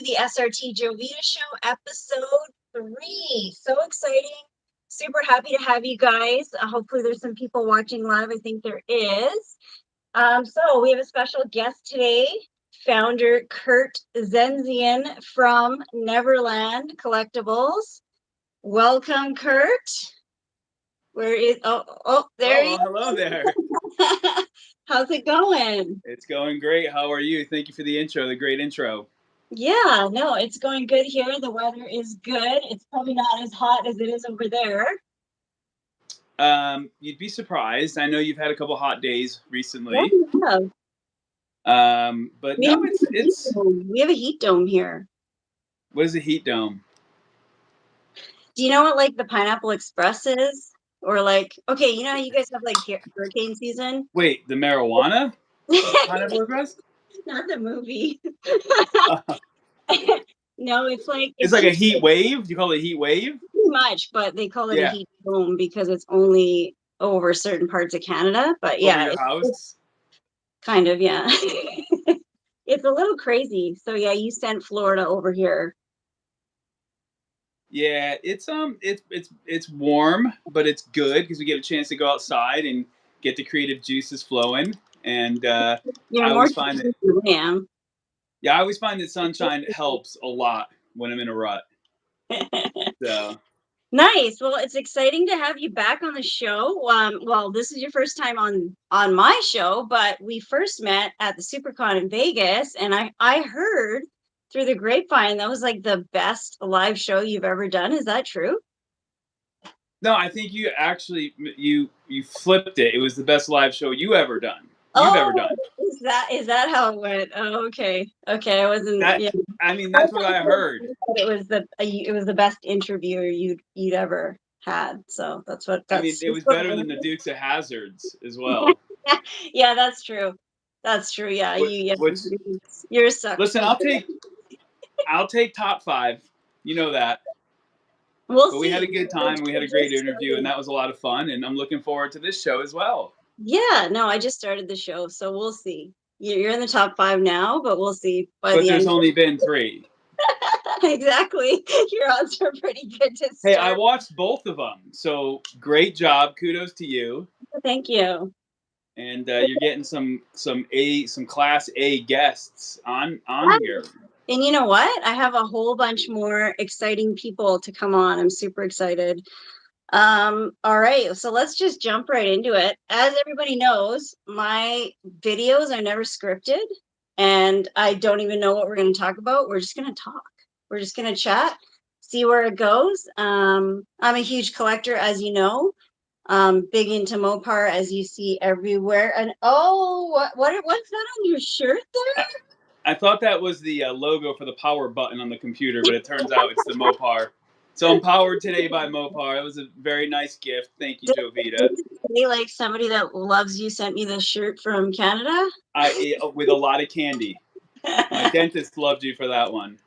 The SRTJovita show, episode 3. So exciting. Super happy to have you guys. Hopefully there's some people watching live. I think there is. So we have a special guest today, founder Kurt Z from NVRLand Collectibles. Welcome, Kurt. Where is, there he is. Hello there. How's it going? It's going great. How are you? Thank you for the intro, the great intro. Yeah, no, it's going good here. The weather is good. It's probably not as hot as it is over there. You'd be surprised. I know you've had a couple hot days recently. Yeah. But no, it's we have a heat dome here. What is a heat dome? Do you know what like the Pineapple Express is? Or like, okay, you know how you guys have like hurricane season? Wait, the marijuana? Pineapple Express? Not the movie. No, it's like a heat wave. You call it a heat wave? Pretty much, but they call it a heat dome because it's only over certain parts of Canada. But yeah, over your house? Kind of, yeah. It's a little crazy. So yeah, you sent Florida over here. Yeah, it's warm, but it's good because we get a chance to go outside and get the creative juices flowing. And I always find that I always find that sunshine helps a lot when I'm in a rut. So nice. Well, it's exciting to have you back on the show. Well, this is your first time on my show, but we first met at the SuperCon in Vegas, and I heard through the grapevine that was like the best live show you've ever done. Is that true? No, I think you actually you flipped it. It was the best live show you've ever done. Is that how it went? Oh, okay. I wasn't. I mean, that's what I heard. It was the best interview you'd ever had. So that's what. I mean, it was better than the Dukes of Hazzards as well. Yeah, that's true. That's true. Yeah, you're a sucker. Listen, I'll take top 5. You know that. But we had a good time. We had a great interview, and that was a lot of fun. And I'm looking forward to this show as well. Yeah, no, I just started the show, so we'll see. You're in the top 5 now, but we'll see by the end. But there's only been 3. Exactly. Your odds are pretty good to start. Hey, I watched both of them, so great job. Kudos to you. Thank you. And you're getting some Class A guests on here. And you know what? I have a whole bunch more exciting people to come on. I'm super excited. All right, so let's just jump right into it. As everybody knows, my videos are never scripted, and I don't even know what we're going to talk about. We're just going to talk. We're just going to chat, see where it goes. I'm a huge collector, as you know. Big into Mopar, as you see everywhere. And what's that on your shirt there? I thought that was the logo for the power button on the computer, but it turns out it's the Mopar. So I'm powered today by Mopar. It was a very nice gift. Thank you, Jovita. Like somebody that loves you sent me this shirt from Canada? With a lot of candy. My dentist loved you for that one.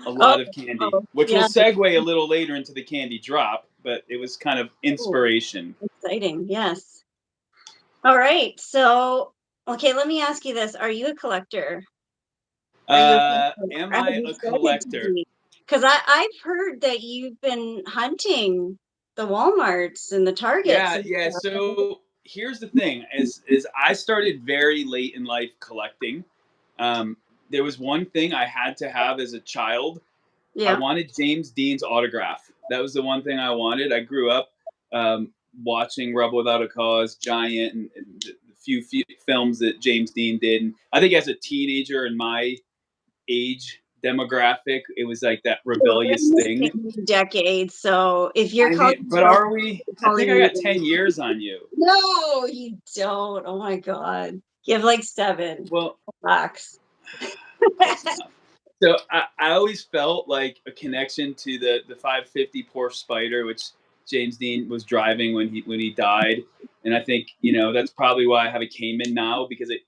A lot of candy, which will segue a little later into the candy drop, but it was kind of inspiration. Exciting, yes. All right, so, okay, let me ask you this. Are you a collector? Am I a collector? Because I've heard that you've been hunting the Walmarts and the Targets. Yeah. So here's the thing: is I started very late in life collecting. There was one thing I had to have as a child. Yeah. I wanted James Dean's autograph. That was the one thing I wanted. I grew up watching Rebel Without a Cause, Giant, and the few films that James Dean did. And I think as a teenager in my age demographic, it was like that rebellious thing. Decades. So if you're but are we? I think I got 10 years on you. No, you don't. Oh my God, you have like 7. Well, relax. So I always felt like a connection to the 550 Porsche Spyder, which James Dean was driving when he died, and I think that's probably why I have a Cayman now, because it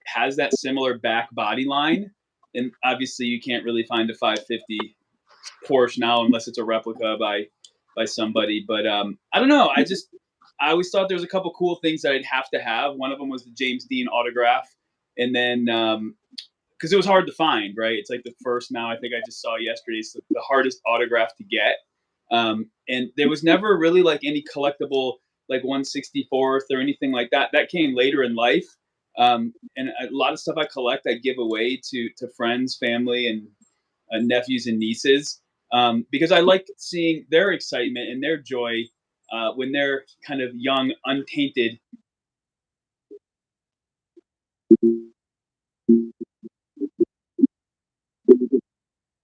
has that similar back body line. And obviously, you can't really find a 550 Porsche now unless it's a replica by somebody. But I don't know. I always thought there was a couple cool things that I'd have to have. One of them was the James Dean autograph, and then because it was hard to find, right? It's like the first now I think I just saw yesterday. It's the hardest autograph to get. And there was never really like any collectible like 164th or anything like that. That came later in life. And a lot of stuff I collect, I give away to friends, family, and nephews and nieces, because I like seeing their excitement and their joy when they're kind of young, untainted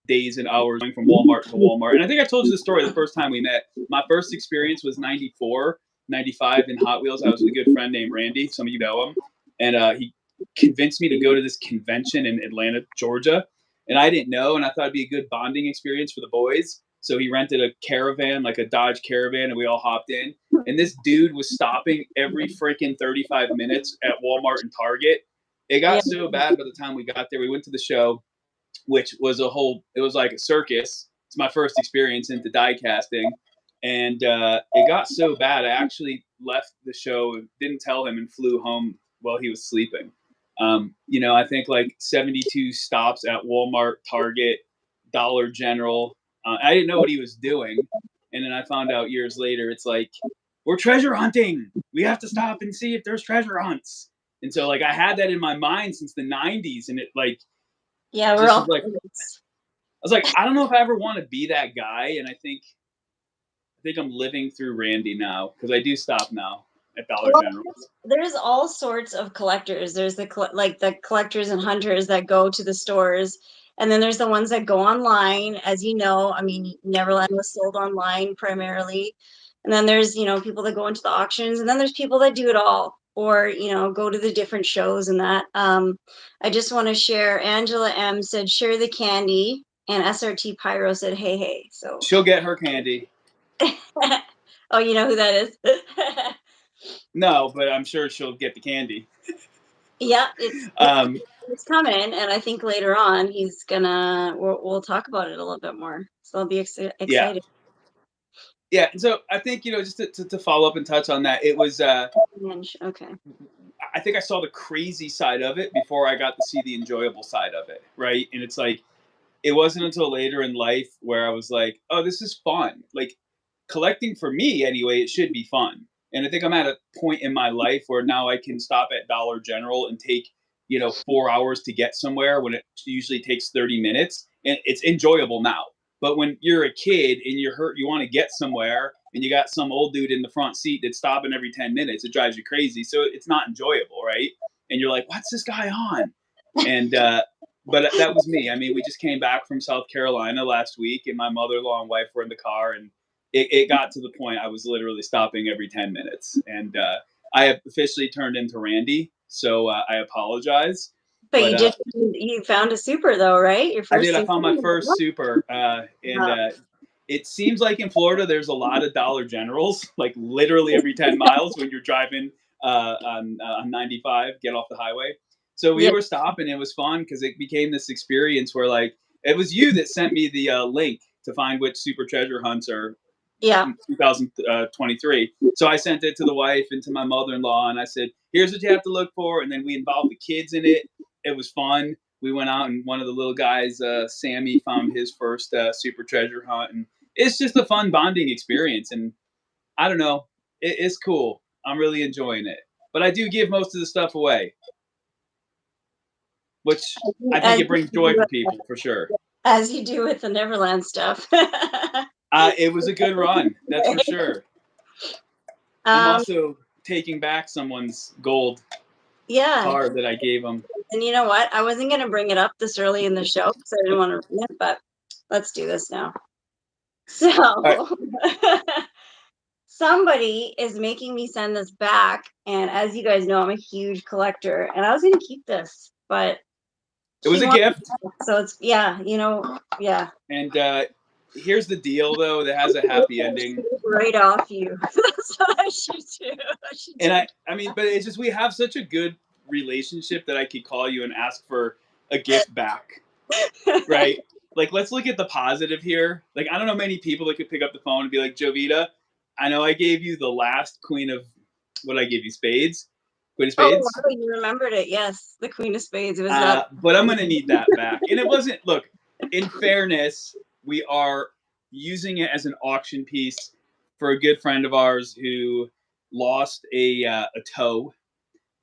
days and hours going from Walmart to Walmart. And I think I told you the story the first time we met. My first experience was 94, 95 in Hot Wheels. I was with a good friend named Randy. Some of you know him. And he convinced me to go to this convention in Atlanta, Georgia. And I didn't know, and I thought it'd be a good bonding experience for the boys. So he rented a caravan, like a Dodge Caravan, and we all hopped in. And this dude was stopping every freaking 35 minutes at Walmart and Target. It got so bad by the time we got there. We went to the show, which was it was like a circus. It's my first experience into die casting. And it got so bad, I actually left the show, didn't tell him, and flew home while he was sleeping. I think like 72 stops at Walmart, Target, Dollar General. I didn't know what he was doing. And then I found out years later, it's like, we're treasure hunting. We have to stop and see if there's treasure hunts. And so like I had that in my mind since the 90s. And it like, yeah, we're all like, I was like, I don't know if I ever want to be that guy. And I think I'm living through Randy now, because I do stop now at Dollar General. There's all sorts of collectors. There's the collectors and hunters that go to the stores, and then there's the ones that go online. As you know, I mean, Neverland was sold online primarily, and then there's people that go into the auctions, and then there's people that do it all, or go to the different shows and that. I just want to share. Angela M said, "Share the candy," and SRT Pyro said, "Hey, hey." So she'll get her candy. Oh, you know who that is? No, but I'm sure she'll get the candy. Yeah, it's coming, and I think later on we'll talk about it a little bit more. So I'll be excited. Yeah. So I think just to follow up and touch on that, it was okay. I think I saw the crazy side of it before I got to see the enjoyable side of it, right? And it's like it wasn't until later in life where I was like, oh, this is fun. Like collecting for me anyway, it should be fun. And I think I'm at a point in my life where now I can stop at Dollar General and take 4 hours to get somewhere when it usually takes 30 minutes, and it's enjoyable now. But when you're a kid and you're hurt, you want to get somewhere, and you got some old dude in the front seat that's stopping every 10 minutes, it drives you crazy. So it's not enjoyable, right? And you're like, what's this guy on? And but that was me. I mean, we just came back from South Carolina last week, and my mother-in-law and wife were in the car, and it got to the point I was literally stopping every 10 minutes. And I have officially turned into Randy, so I apologize. But you found a super though, right? Your first. I did. I found my first super, and it seems like in Florida there's a lot of Dollar Generals, like literally every 10 miles when you're driving on 95, get off the highway. So we were stopping. It was fun because it became this experience where like it was you that sent me the link to find which super treasure hunts are. Yeah. 2023. So I sent it to the wife and to my mother-in-law, and I said, here's what you have to look for. And then we involved the kids in it. It was fun. We went out, and one of the little guys, Sammy, found his first super treasure hunt. And it's just a fun bonding experience. And I don't know, it's cool. I'm really enjoying it. But I do give most of the stuff away, which I think it brings joy for people, for sure. As you do with the Neverland stuff. It was a good run, that's for sure. I'm also taking back someone's gold card that I gave them. And you know what? I wasn't going to bring it up this early in the show because I didn't want to ruin it, but let's do this now. So somebody is making me send this back. And as you guys know, I'm a huge collector, and I was going to keep this, but it was a gift. So it's, yeah. And here's the deal, though, that has a happy ending. Right off you. That's what I should do. And I mean, but it's just, we have such a good relationship that I could call you and ask for a gift back. Right? Like, let's look at the positive here. Like, I don't know many people that could pick up the phone and be like, Jovita, I know I gave you the last queen of, what I give you, spades. Queen of Oh, Spades. wow, you remembered it. Yes, the Queen of Spades. It was that. But I'm going to need that back. And it wasn't, look, in fairness, we are using it as an auction piece for a good friend of ours who lost a toe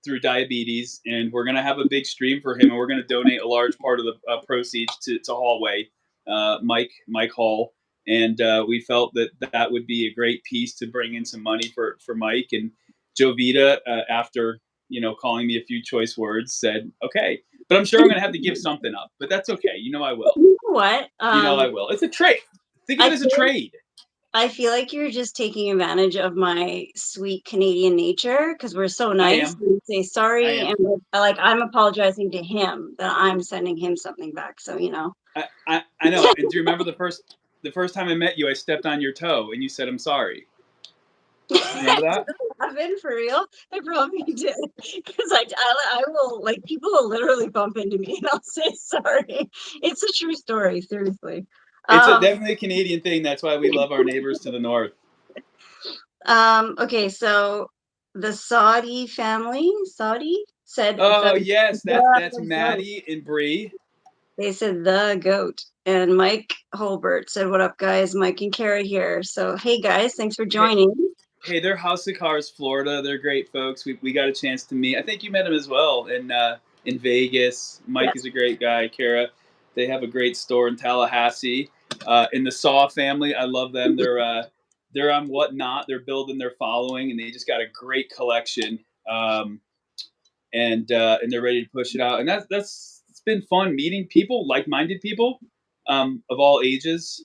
through diabetes, and we're going to have a big stream for him, and we're going to donate a large part of the proceeds to Hallway, Mike Hall. And we felt that that would be a great piece to bring in some money for Mike. And Jovita, after calling me a few choice words, said, "Okay," but I'm sure I'm going to have to give something up. But that's okay. I will. You know what? I will. It's a trade. Think of it as a trade. I feel like you're just taking advantage of my sweet Canadian nature because we're so nice. We say sorry, and I'm apologizing to him that I'm sending him something back. So I know. And do you remember the first time I met you? I stepped on your toe, and you said, "I'm sorry." Remember that? I've been for real. I probably did because I will people will literally bump into me and I'll say sorry. It's a true story, seriously. It's definitely a Canadian thing. That's why we love our neighbors to the north. Okay, so the Saudi family, said. Oh yes, that's Maddie and Bree. They said the goat. And Mike Holbert said, "What up, guys? Mike and Kara here. So hey guys, thanks for joining." Hey, they're House of Cars, Florida. They're great folks. We got a chance to meet. I think you met him as well in Vegas. Mike is a great guy. Kara, they have a great store in Tallahassee. In the Saw family, I love them. They're on Whatnot. They're building their following, and they just got a great collection. And they're ready to push it out. And it's been fun meeting people, like-minded people, of all ages,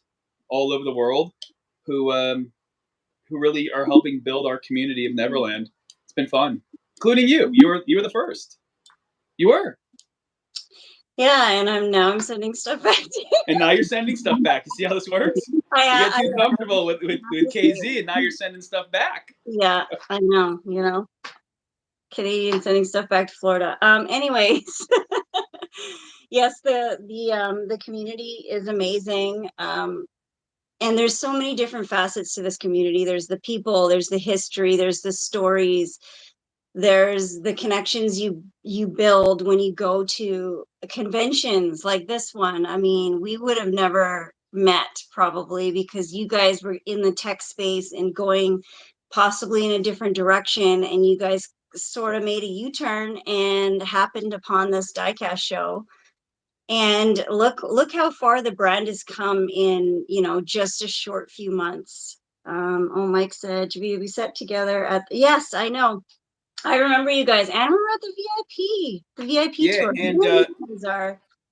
all over the world, who really are helping build our community of Neverland. It's been fun, including you. You were the first. You were. Yeah, and I'm sending stuff back to you. And now you're sending stuff back. You see how this works? You get too comfortable with KZ, and now you're sending stuff back. Yeah, I know. Canadian sending stuff back to Florida. Anyways, yes, the community is amazing. And there's so many different facets to this community. There's the people, there's the history, there's the stories, there's the connections you build when you go to conventions like this one. I mean, we would have never met probably because you guys were in the tech space and going possibly in a different direction, and you guys sort of made a U-turn and happened upon this diecast show. And look how far the brand has come in just a short few months. Mike said we sat together at yes, I know, I remember you guys, and we were at the VIP tour. And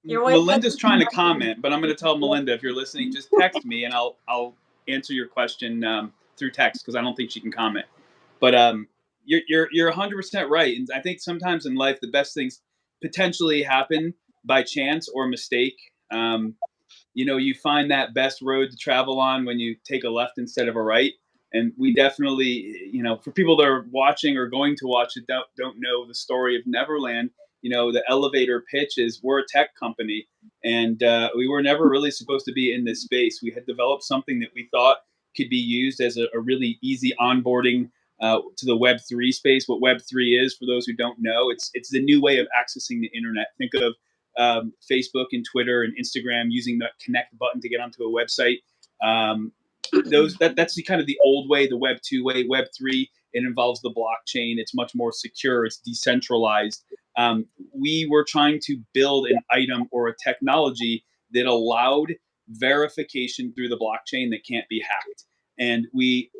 your wife Melinda's trying to comment, but I'm going to tell Melinda, if you're listening, just text me and I'll answer your question through text because I don't think she can comment. But you're 100% right, and I think sometimes in life the best things potentially happen by chance or mistake. You find that best road to travel on when you take a left instead of a right. And we definitely, for people that are watching or going to watch it, don't know the story of Neverland. The elevator pitch is we're a tech company, and we were never really supposed to be in this space. We had developed something that we thought could be used as a really easy onboarding to the Web3 space. What Web3 is, for those who don't know, it's the new way of accessing the internet. Think of Facebook and Twitter and Instagram using the connect button to get onto a website. That's kind of the old way, the Web 2 way. Web 3, it involves the blockchain. It's much more secure. It's decentralized. We were trying to build an item or a technology that allowed verification through the blockchain that can't be hacked. And we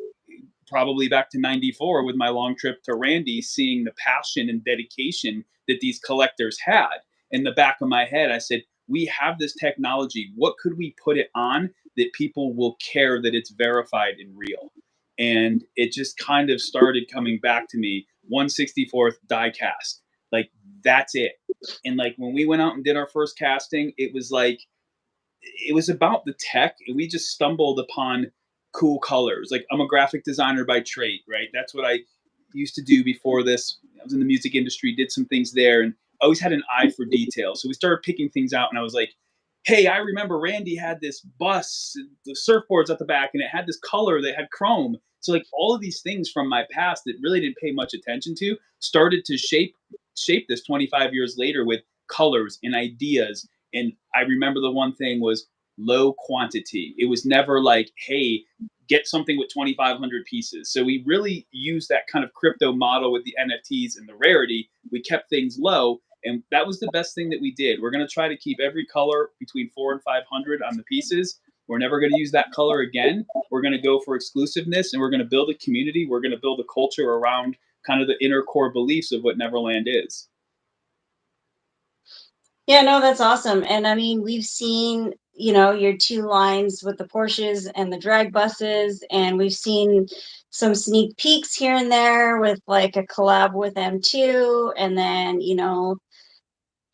probably back to 94 with my long trip to Randy, seeing the passion and dedication that these collectors had. In the back of my head, I said, we have this technology. What could we put it on that people will care that it's verified and real? And it just kind of started coming back to me. 1/64th die cast. Like, that's it. And like when we went out and did our first casting, it was about the tech, and we just stumbled upon cool colors. Like, I'm a graphic designer by trade, right? That's what I used to do before this. I was in the music industry, did some things there, and I always had an eye for detail. So we started picking things out, and I was like, hey, I remember Randy had this bus, the surfboards at the back, and it had this color that had chrome. So like all of these things from my past that really didn't pay much attention to started to shape this 25 years later with colors and ideas. And I remember the one thing was low quantity. It was never like, hey, get something with 2,500 pieces. So we really used that kind of crypto model with the NFTs and the rarity. We kept things low, and that was the best thing that we did. We're going to try to keep every color between 4 and 500 on the pieces. We're never going to use that color again. We're going to go for exclusiveness, and we're going to build a community. We're going to build a culture around kind of the inner core beliefs of what Neverland is. Yeah, no, that's awesome. And I mean, we've seen, your 2 lines with the Porsches and the drag buses, and we've seen some sneak peeks here and there with like a collab with M2, and then,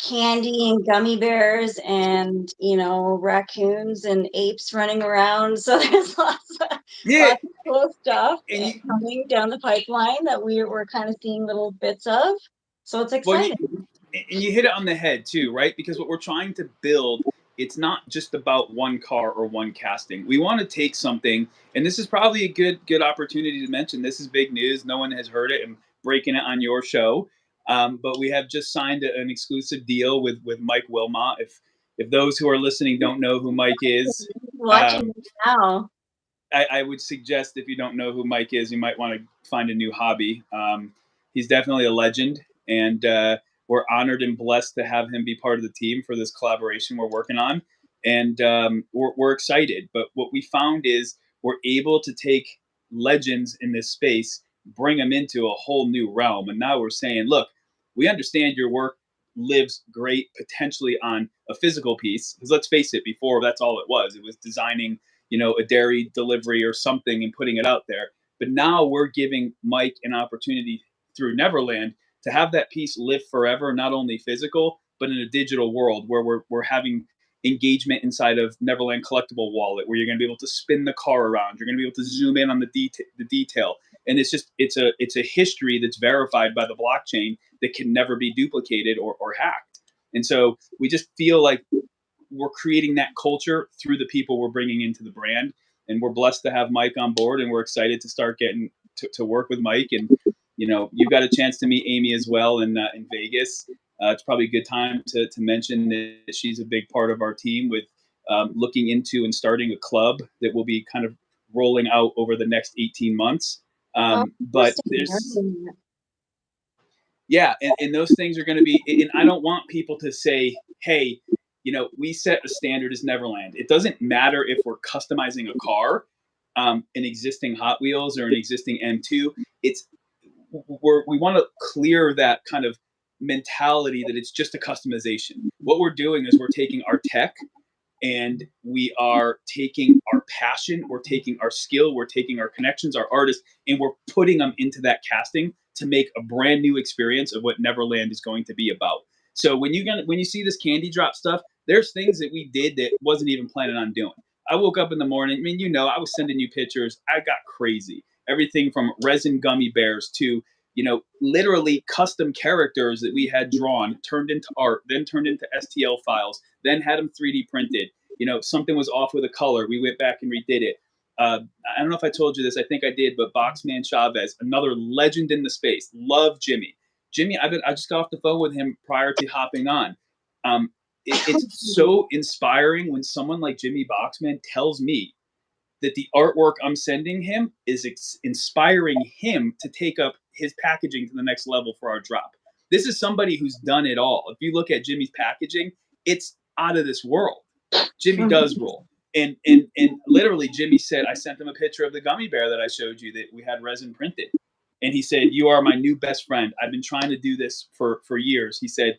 candy and gummy bears and, raccoons and apes running around. So there's lots of cool stuff coming down the pipeline that we're kind of seeing little bits of. So it's exciting. And you hit it on the head too, right? Because what we're trying to build, it's not just about one car or one casting. We want to take something, and this is probably a good opportunity to mention. This is big news. No one has heard it. I'm breaking it on your show, but we have just signed an exclusive deal with Mike Wilmot. If those who are listening don't know who Mike is, watching now. I would suggest if you don't know who Mike is, you might want to find a new hobby. He's definitely a legend, and we're honored and blessed to have him be part of the team for this collaboration we're working on. And we're excited. But what we found is we're able to take legends in this space, bring them into a whole new realm. And now we're saying, look, we understand your work lives great potentially on a physical piece. Because let's face it, before that's all it was. It was designing, a dairy delivery or something and putting it out there. But now we're giving Mike an opportunity through Neverland to have that piece live forever, not only physical, but in a digital world where we're having engagement inside of Neverland Collectible Wallet, where you're going to be able to spin the car around. You're going to be able to zoom in on the detail. And it's a history that's verified by the blockchain that can never be duplicated or hacked. And so we just feel like we're creating that culture through the people we're bringing into the brand. And we're blessed to have Mike on board, and we're excited to start getting to work with Mike. And you got a chance to meet Amy as well in Vegas. It's probably a good time to mention that she's a big part of our team with looking into and starting a club that will be kind of rolling out over the next 18 months. But there's, and those things are going to be, and I don't want people to say, hey, we set a standard as Neverland. It doesn't matter if we're customizing a car, an existing Hot Wheels or an existing M2. We want to clear that kind of mentality that it's just a customization. What we're doing is we're taking our tech and we are taking our passion, we're taking our skill, we're taking our connections, our artists, and we're putting them into that casting to make a brand new experience of what Neverland is going to be about. So when you see this candy drop stuff, there's things that we did that wasn't even planning on doing. I woke up in the morning, I mean, I was sending you pictures. I got crazy. Everything from resin gummy bears to, literally custom characters that we had drawn, turned into art, then turned into STL files, then had them 3D printed. Something was off with a color. We went back and redid it. I don't know if I told you this. I think I did, but Boxman Chavez, another legend in the space. Love Jimmy. I just got off the phone with him prior to hopping on. It's so inspiring when someone like Jimmy Boxman tells me that the artwork I'm sending him is inspiring him to take up his packaging to the next level for our drop. This is somebody who's done it all. If you look at Jimmy's packaging, it's out of this world. Jimmy does roll. And literally Jimmy said, I sent him a picture of the gummy bear that I showed you that we had resin printed. And he said, you are my new best friend. I've been trying to do this for years. He said,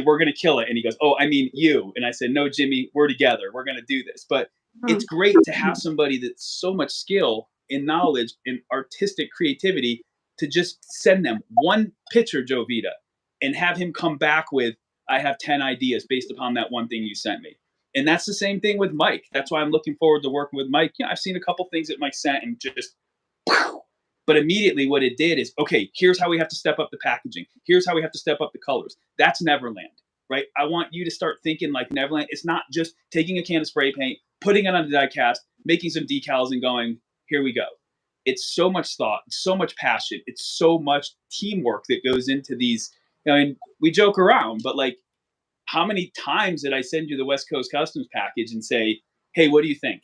we're going to kill it. And he goes, oh, I mean you. And I said, no, Jimmy, we're together. We're going to do this. But it's great to have somebody that's so much skill and knowledge and artistic creativity to just send them one picture, Jovita, and have him come back with, I have 10 ideas based upon that one thing you sent me. And that's the same thing with Mike. That's why I'm looking forward to working with Mike. I've seen a couple things that Mike sent and just, but immediately what it did is, okay, here's how we have to step up the packaging. Here's how we have to step up the colors. That's Neverland, right? I want you to start thinking like Neverland. It's not just taking a can of spray paint, putting it on a die cast, making some decals and going, here we go. it's so much thought, so much passion, it's so much teamwork that goes into these. I mean, we joke around, but like, how many times did I send you the West Coast Customs package and say, hey, what do you think?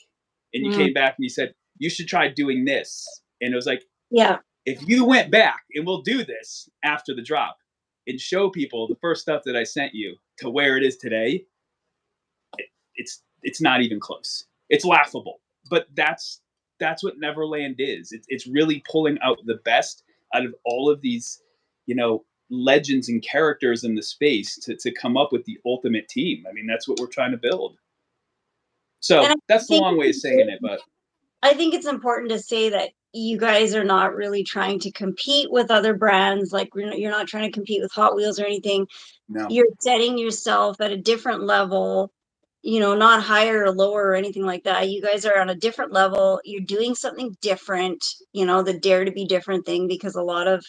And you came back and you said, you should try doing this. And it was like, yeah. if you went back, and we'll do this after the drop, and show people the first stuff that I sent you to where it is today, it's not even close. It's laughable. But that's what Neverland is. It's really pulling out the best out of all of these, legends and characters in the space to come up with the ultimate team. I mean, that's what we're trying to build. And So I that's the think long way of saying it, but I think it's important to say that you guys are not really trying to compete with other brands. Like, you're not trying to compete with Hot Wheels or anything. no. You're setting yourself at a different level, not higher or lower or anything like that. You guys are on a different level. You're doing something different, the dare to be different thing, because a lot of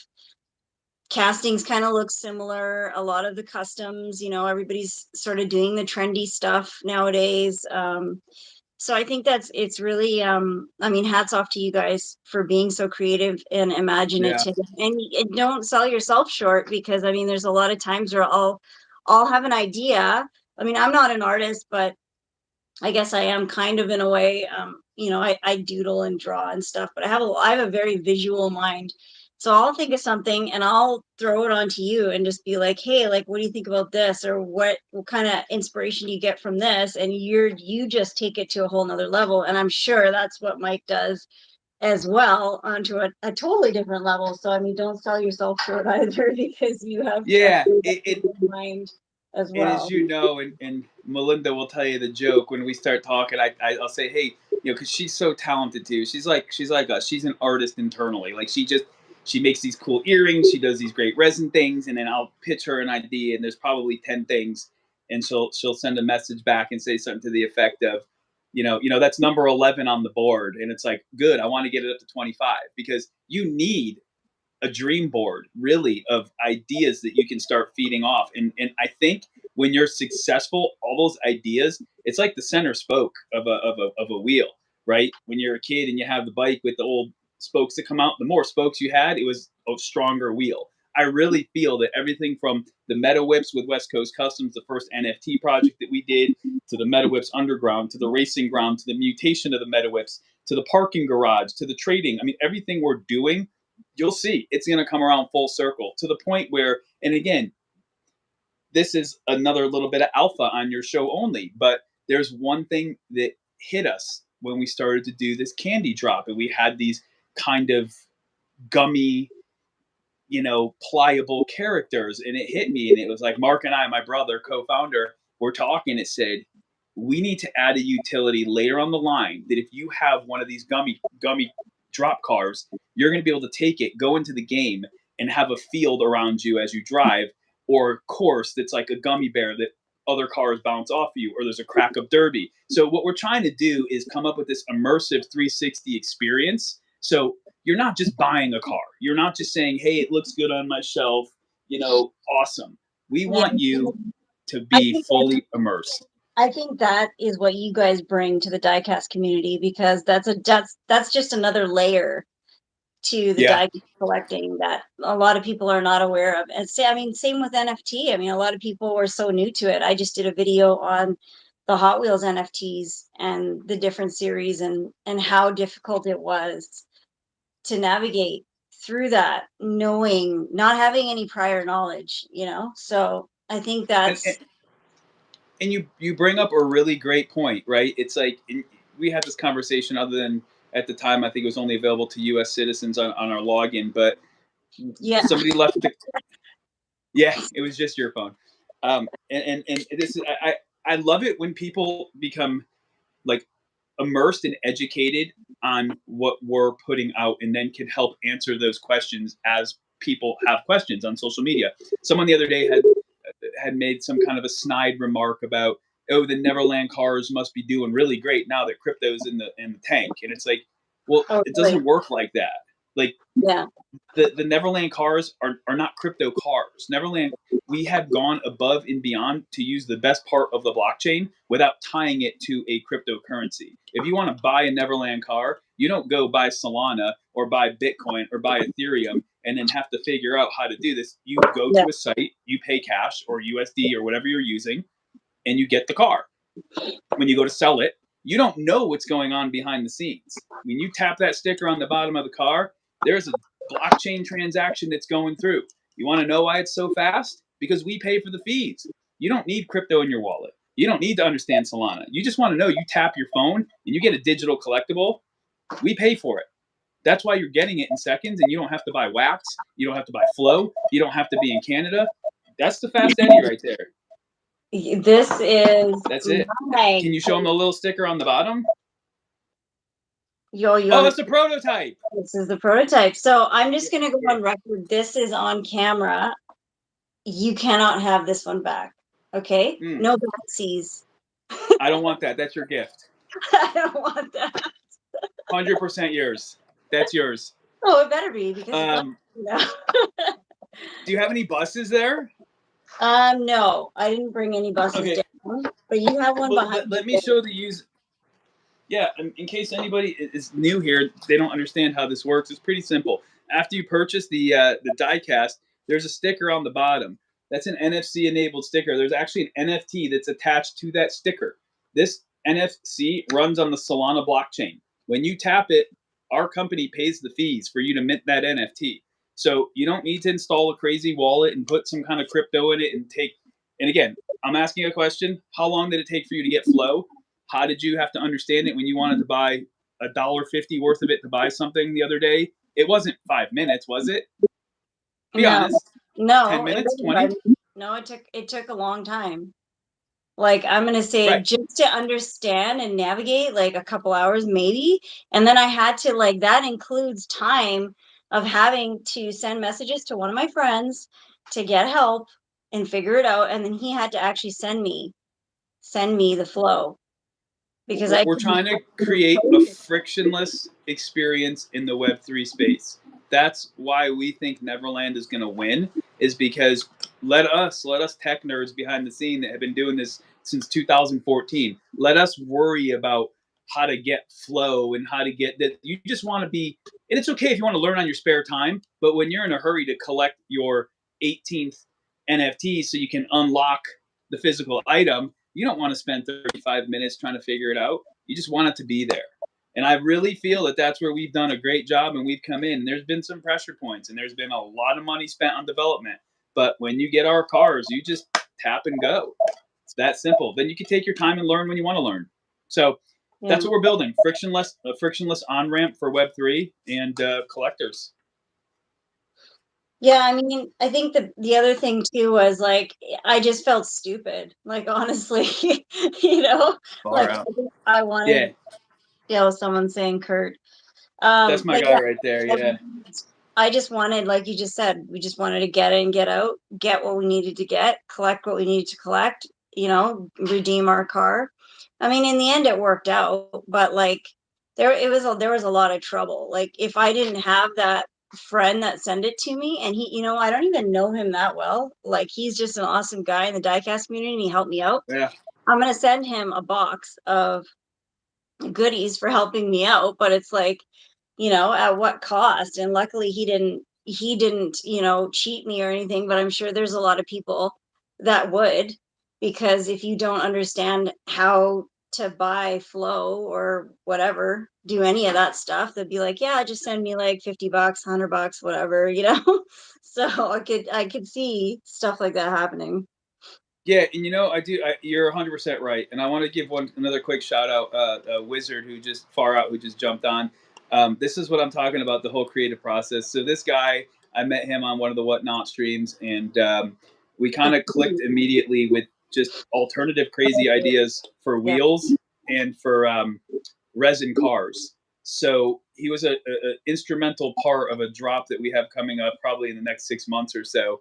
castings kind of look similar. A lot of the customs, everybody's sort of doing the trendy stuff nowadays. So I think it's really, I mean, hats off to you guys for being so creative and Yeah. imaginative, and don't sell yourself short, because I mean, there's a lot of times where I'll have an idea. I mean, I'm not an artist, but I guess I am kind of, in a way. I doodle and draw and stuff, but I have a very visual mind. So I'll think of something and I'll throw it onto you and just be like, hey, like, what do you think about this? Or what kind of inspiration do you get from this? And you just take it to a whole nother level. And I'm sure that's what Mike does as well, onto a totally different level. So I mean, don't sell yourself short either, because you have a Yeah. very mind as And as well. you know, and Melinda will tell you the joke when we start talking. I'll say, hey, because she's so talented too. She's like us. She's an artist internally. Like, she makes these cool earrings. She does these great resin things, and then I'll pitch her an idea, and there's probably 10 things, and she'll send a message back and say something to the effect of, that's number 11 on the board, and it's like, good. I want to get it up to 25, because you need a dream board, really, of ideas that you can start feeding off. And I think when you're successful, all those ideas, it's like the center spoke of a wheel, right? When you're a kid and you have the bike with the old spokes that come out, the more spokes you had, it was a stronger wheel. I really feel that everything from the Meta Whips with West Coast Customs, the first NFT project that we did, to the Meta Whips Underground, to the racing ground, to the mutation of the Meta Whips, to the parking garage, to the trading. I mean, everything we're doing, you'll see it's going to come around full circle, to the point where, and again, this is another little bit of alpha on your show only, but there's one thing that hit us when we started to do this candy drop, and we had these kind of gummy, pliable characters, and it hit me, and it was like, Mark and I, my brother, co-founder, were talking. It said, we need to add a utility later on the line that if you have one of these gummy drop cars, you're going to be able to take it, go into the game, and have a field around you as you drive, or course that's like a gummy bear that other cars bounce off of you, or there's a crack of derby. So what we're trying to do is come up with this immersive 360 experience. So you're not just buying a car. You're not just saying, hey, it looks good on my shelf, awesome. We Yeah. want you to I be think fully immersed. I think that is what you guys bring to the diecast community, because that's just another layer to the Yeah. die collecting that a lot of people are not aware of. And I mean, same with NFT. I mean, a lot of people were so new to it. I just did a video on the Hot Wheels NFTs and the different series, and how difficult it was to navigate through that, not having any prior knowledge. So I think And, that's, and you bring up a really great point, right? It's like, we had this conversation, other than at the time, I think it was only available to U.S. citizens on our login, but yeah. somebody left the, yeah, it was just your phone. And this is, I love it when people become like immersed and educated on what we're putting out, and then can help answer those questions as people have questions on social media. Someone the other day had made some kind of a snide remark about, oh, the Neverland cars must be doing really great now that crypto's in the tank. And it's like, well, Oh, it really? doesn't work like that. Like, Yeah. The NVRLand cars are not crypto cars. NVRLand, we have gone above and beyond to use the best part of the blockchain without tying it to a cryptocurrency. If you want to buy a NVRLand car, you don't go buy Solana or buy Bitcoin or buy Ethereum and then have to figure out how to do this. You go to a site, you pay cash or USD or whatever you're using, and you get the car. When you go to sell it, you don't know what's going on behind the scenes. When you tap that sticker on the bottom of the car, there's a blockchain transaction that's going through. You want to know why it's so fast? Because we pay for the fees. You don't need crypto in your wallet. You don't need to understand Solana. You just want to know you tap your phone and you get a digital collectible. We pay for it. That's why you're getting it in seconds, and you don't have to buy wax. You don't have to buy flow. You don't have to be in Canada. That's the fast Eddie right there. This is. That's it. Can you show them the little sticker on the bottom? Oh, that's the prototype. This is the prototype. So I'm just going to go on record. This is on camera. You cannot have this one back. Okay? No backsies. I don't want that. That's your gift. I don't want that. 100% yours. That's yours. Oh, it better be because do you have any buses there? No, I didn't bring any buses down, but you have one behind. Let me show the use. Yeah, in case anybody is new here, they don't understand how this works. It's pretty simple. After you purchase the diecast, there's a sticker on the bottom. That's an NFC-enabled sticker. There's actually an NFT that's attached to that sticker. This NFC runs on the Solana blockchain. When you tap it, our company pays the fees for you to mint that NFT. So you don't need to install a crazy wallet and put some kind of crypto in it and take. And again, I'm asking a question. How long did it take for you to get flow? How did you have to understand it when you wanted to buy $1.50 worth of it to buy something the other day? It wasn't 5 minutes, was it? Be honest. No. 10 minutes, 20? No, it took a long time. Like, I'm going to say just to understand and navigate, like a couple hours maybe. And then I had to, like, that includes time of having to send messages to one of my friends to get help and figure it out. And then he had to actually send me the flow. Because we're trying to create a frictionless experience in the Web3 space. That's why we think NVRLand is going to win, is because let us tech nerds behind the scene that have been doing this since 2014, let us worry about how to get flow and how to get that. You just want to be, and it's okay if you want to learn on your spare time, but when you're in a hurry to collect your 18th NFT so you can unlock the physical item, you don't want to spend 35 minutes trying to figure it out. You just want it to be there. And I really feel that that's where we've done a great job, and we've come in. And there's been some pressure points, and there's been a lot of money spent on development. But when you get our cars, you just tap and go. It's that simple. Then you can take your time and learn when you want to learn. So that's what we're building: a frictionless on-ramp for Web3 and collectors. Yeah, I mean, I think the other thing too was like I just felt stupid. Like honestly, like I wanted. Yeah, someone saying Kurt. That's my guy right there. Yeah. I just wanted, like you just said, we just wanted to get in, get out, get what we needed to get, collect what we needed to collect. Redeem our car. I mean, in the end, it worked out, but like there was a lot of trouble. Like if I didn't have that friend that sent it to me, and he, I don't even know him that well. Like he's just an awesome guy in the diecast community, and he helped me out. Yeah. I'm gonna send him a box of goodies for helping me out, but it's like, at what cost? And luckily he didn't, cheat me or anything, but I'm sure there's a lot of people that would, because if you don't understand how to buy flow or whatever, do any of that stuff, they'd be like, yeah, just send me like $50, $100, whatever, So I could see stuff like that happening. Yeah, and you're 100% right. And I want to give another quick shout out, a wizard who just jumped on. This is what I'm talking about, the whole creative process. So this guy, I met him on one of the Whatnot streams, and we kind of clicked immediately with just alternative crazy ideas for wheels and for resin cars. So he was an instrumental part of a drop that we have coming up probably in the next 6 months or so,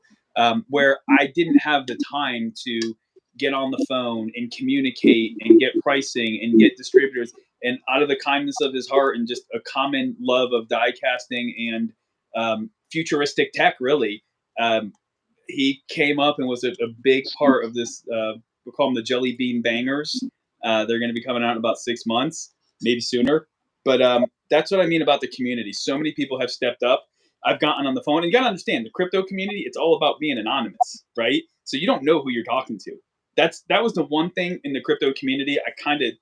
where I didn't have the time to get on the phone and communicate and get pricing and get distributors. And out of the kindness of his heart and just a common love of die casting and futuristic tech, really. He came up and was a big part of this. We call them the Jelly Bean Bangers. They're going to be coming out in about 6 months, maybe sooner. But that's what I mean about the community. So many people have stepped up. I've gotten on the phone, and you got to understand the crypto community. It's all about being anonymous, right? So you don't know who you're talking to. That was the one thing in the crypto community I kind of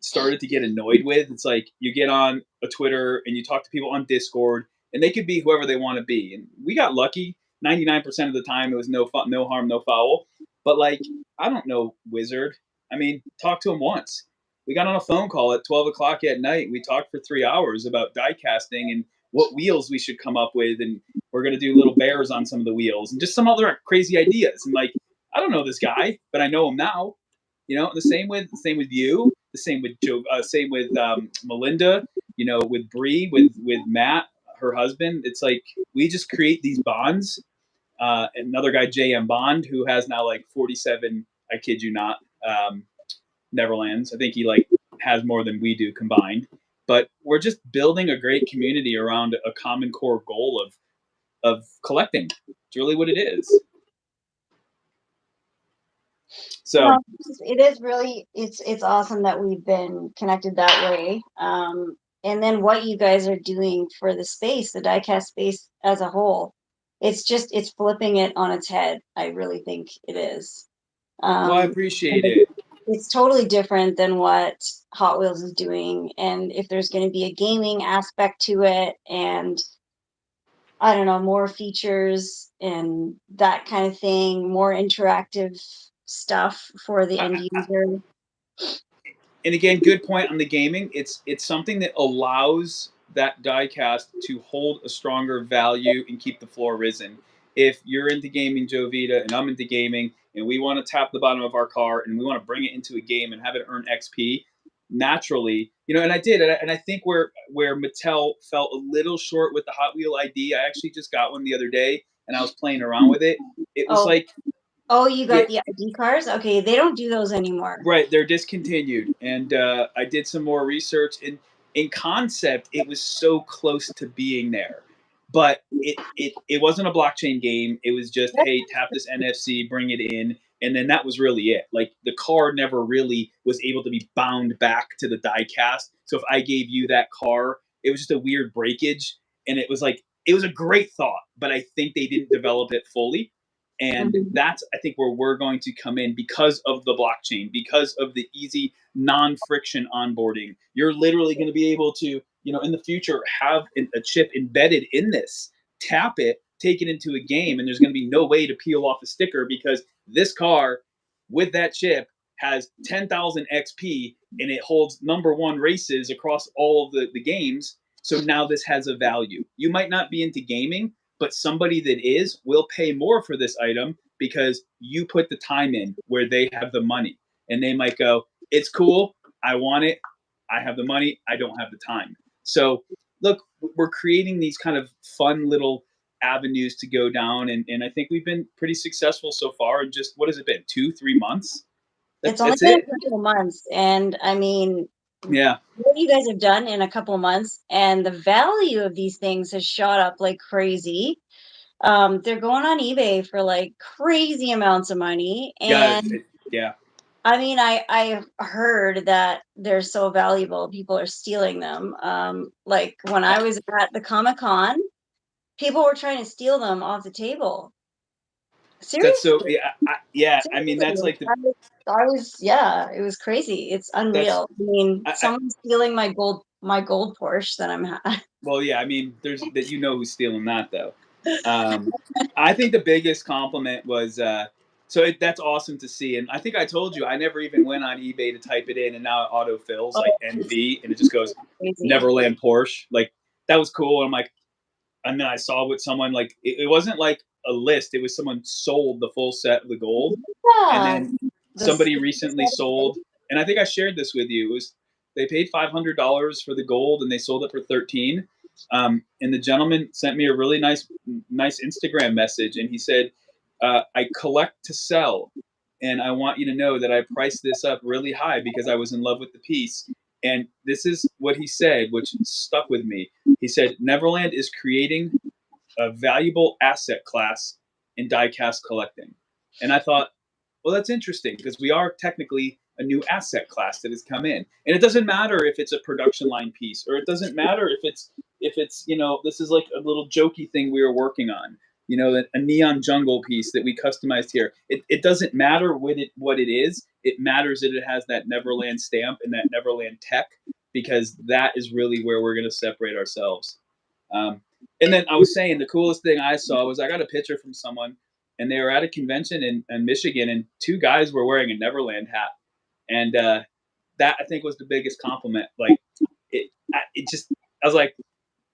started to get annoyed with. It's like you get on a Twitter and you talk to people on Discord, and they could be whoever they want to be. And we got lucky. 99% of the time, it was no harm, no foul. But like, I don't know Wizard. I mean, talk to him once. We got on a phone call at 12 o'clock at night. We talked for 3 hours about die casting and what wheels we should come up with, and we're gonna do little bears on some of the wheels and just some other crazy ideas. And like, I don't know this guy, but I know him now. You know, the same with you, the same with Joe, same with Melinda. You know, with Bree, with Matt, her husband. It's like we just create these bonds. Another guy, JM Bond, who has now like 47. I kid you not, Neverlands. I think he like has more than we do combined. But we're just building a great community around a common core goal of collecting. It's really what it is. So it is really it's awesome that we've been connected that way. And then what you guys are doing for the space, the diecast space as a whole, it's flipping it on its head. I really think it is. Well, I appreciate it. It's totally different than what Hot Wheels is doing. And if there's going to be a gaming aspect to it, and I don't know, more features and that kind of thing, more interactive stuff for the end user. And again, good point on the gaming. It's something that allows that diecast to hold a stronger value and keep the floor risen. If you're into gaming, Jovita, and I'm into gaming, and we want to tap the bottom of our car and we want to bring it into a game and have it earn XP, naturally, you know, and I did, and I think where Mattel fell a little short with the Hot Wheel ID, I actually just got one the other day and I was playing around with it. It was like, oh, you got the ID cars? Okay, they don't do those anymore. Right, they're discontinued, and I did some more research. And in concept, it was so close to being there, but it wasn't a blockchain game. It was just, hey, tap this NFC, bring it in, and then that was really it. Like the car never really was able to be bound back to the die cast. So if I gave you that car, it was just a weird breakage, and it was like it was a great thought, but I think they didn't develop it fully. And that's, I think, where we're going to come in because of the blockchain, because of the easy non-friction onboarding. You're literally going to be able to, you know, in the future, have a chip embedded in this, tap it, take it into a game, and there's going to be no way to peel off a sticker because this car with that chip has 10,000 XP and it holds #1 races across all of the games. So now this has a value. You might not be into gaming, but somebody that is will pay more for this item because you put the time in where they have the money. And they might go, it's cool, I want it, I have the money, I don't have the time. So look, we're creating these kind of fun little avenues to go down, and I think we've been pretty successful so far. And just, what has it been, 2-3 months? It's only been a couple of months, and I mean, yeah, what you guys have done in a couple of months, and the value of these things has shot up like crazy. They're going on eBay for like crazy amounts of money, and yeah. I mean, I heard that they're so valuable, people are stealing them. Like when I was at the Comic-Con, people were trying to steal them off the table. Seriously? That's so yeah. I mean, that's like I was it was crazy. It's unreal. I mean, someone's stealing my gold Porsche that I'm well, yeah. I mean, there's that, you know, who's stealing that though. I think the biggest compliment was that's awesome to see. And I think I told you I never even went on eBay to type it in, and now it auto fills like NV, and it just goes Neverland Porsche. Like that was cool. And I'm like, and then I saw what someone like. It wasn't like a list. It was someone sold the full set of the gold, and then somebody recently sold. And I think I shared this with you. It was they paid $500 for the gold, and they sold it for 13. And the gentleman sent me a really nice Instagram message, and he said, "I collect to sell, and I want you to know that I priced this up really high because I was in love with the piece." And this is what he said, which stuck with me. He said, "Neverland is creating a valuable asset class in die-cast collecting. And I thought, well, that's interesting because we are technically a new asset class that has come in, and it doesn't matter if it's a production line piece, or it doesn't matter if it's this is like a little jokey thing we were working on, a neon jungle piece that we customized here. It doesn't matter what it is. It matters that it has that Neverland stamp and that Neverland tech, because that is really where we're going to separate ourselves. And then I was saying the coolest thing I saw was I got a picture from someone, and they were at a convention in Michigan, and two guys were wearing a Neverland hat, and that I think was the biggest compliment. Like it just, I was like,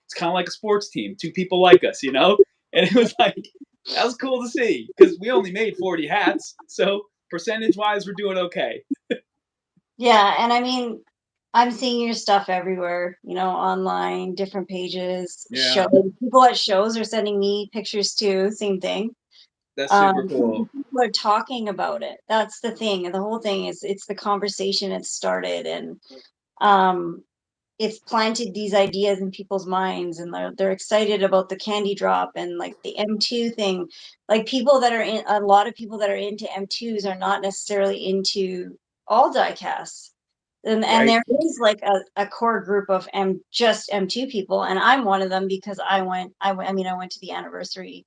it's kind of like a sports team, two people like us, and it was like, that was cool to see because we only made 40 hats, so percentage wise, we're doing okay. Yeah, and I mean, I'm seeing your stuff everywhere, online, different pages, Yeah, shows. People at shows are sending me pictures too. Same thing. that's super cool. People are talking about it. That's the thing. And the whole thing is it's the conversation it started, and it's planted these ideas in people's minds, and they're excited about the candy drop and like the M2 thing. Like a lot of people that are into M2s are not necessarily into all die casts. And Right. there is like a core group of just M2 people, and I'm one of them because I went to the anniversary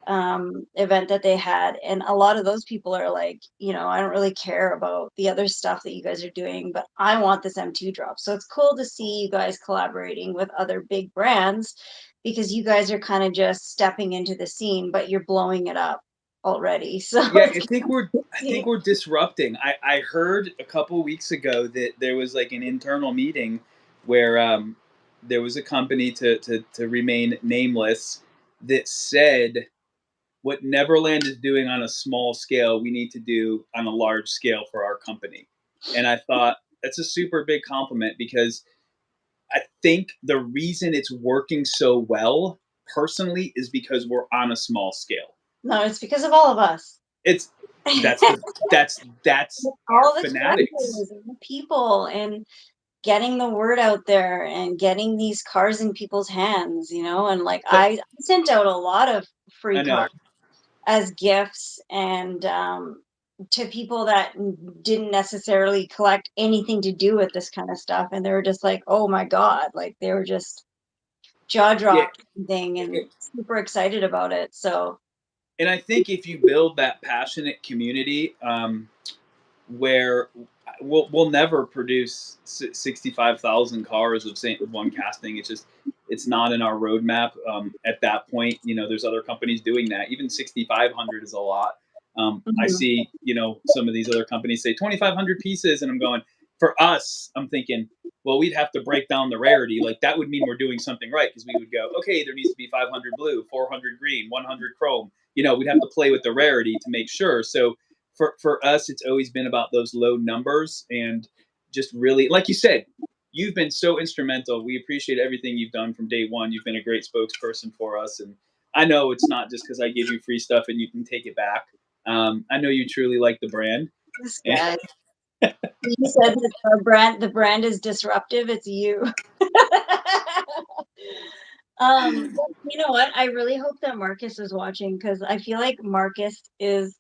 event that they had, and a lot of those people are like, I don't really care about the other stuff that you guys are doing, but I want this M2 drop. So it's cool to see you guys collaborating with other big brands, because you guys are kind of just stepping into the scene, but you're blowing it up already. So Yeah, it's I think we're disrupting. I heard a couple weeks ago that there was like an internal meeting where there was a company to remain nameless that said what Neverland is doing on a small scale, we need to do on a large scale for our company. And I thought that's a super big compliment, because I think the reason it's working so well personally is because we're on a small scale. No, it's because of all of us. It's that's our All the fanatics. collectors and the people, and getting the word out there, and getting these cars in people's hands, and like So I sent out a lot of free I know. cars as gifts, and to people that didn't necessarily collect anything to do with this kind of stuff, and they were just like, oh my god, like they were just jaw Yeah, dropped thing and super excited about it. So and I think if you build that passionate community, where we'll never produce 65,000 cars of Saint one casting. It's not in our roadmap. At that point, there's other companies doing that. Even 6,500 is a lot. I mhm. see, some of these other companies say 2,500 pieces, and I'm going, for us, I'm thinking, well, we'd have to break down the rarity. Like that would mean we're doing something right, because we would go, okay, there needs to be 500 blue, 400 green, 100 chrome. We'd have to play with the rarity to make sure. So for us, it's always been about those low numbers, and just really, like you said, you've been so instrumental. We appreciate everything you've done from day one. You've been a great spokesperson for us, and I know it's not just because I give you free stuff and you can take it back. I know you truly like the brand. This guy, you said that the brand is disruptive. It's you. You know what? I really hope that Marcus is watching, because I feel like Marcus is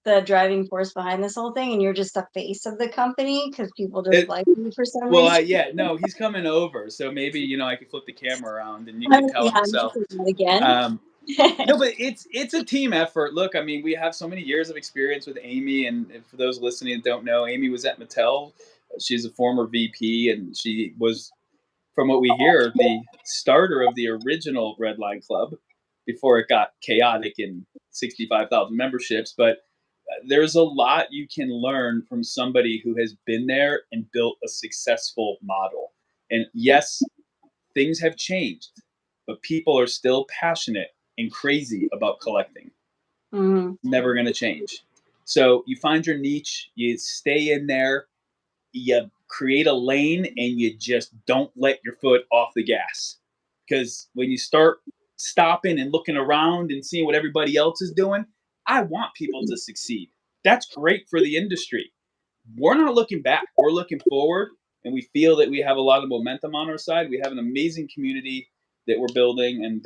the driving force behind this whole thing, and you're just the face of the company because people just It, like you for some well, reason. yeah, no, he's coming over, so maybe I could flip the camera around and you I'm, could tell yeah, him I'm yourself. just doing that again. Um, No, but it's a team effort. Look, I mean, we have so many years of experience with Amy, and for those listening that don't know, Amy was at Mattel. She's a former VP, and she was, from what we hear, the starter of the original Red Line Club before it got chaotic in 65,000 memberships. But there's a lot you can learn from somebody who has been there and built a successful model. And yes, things have changed, but people are still passionate and crazy about collecting. Mhm. Never going to change. So you find your niche, you stay in there, you create a lane, and you just don't let your foot off the gas. Because when you start stopping and looking around and seeing what everybody else is doing, I want people to succeed. That's great for the industry. We're not looking back, we're looking forward, and we feel that we have a lot of momentum on our side. We have an amazing community that we're building, and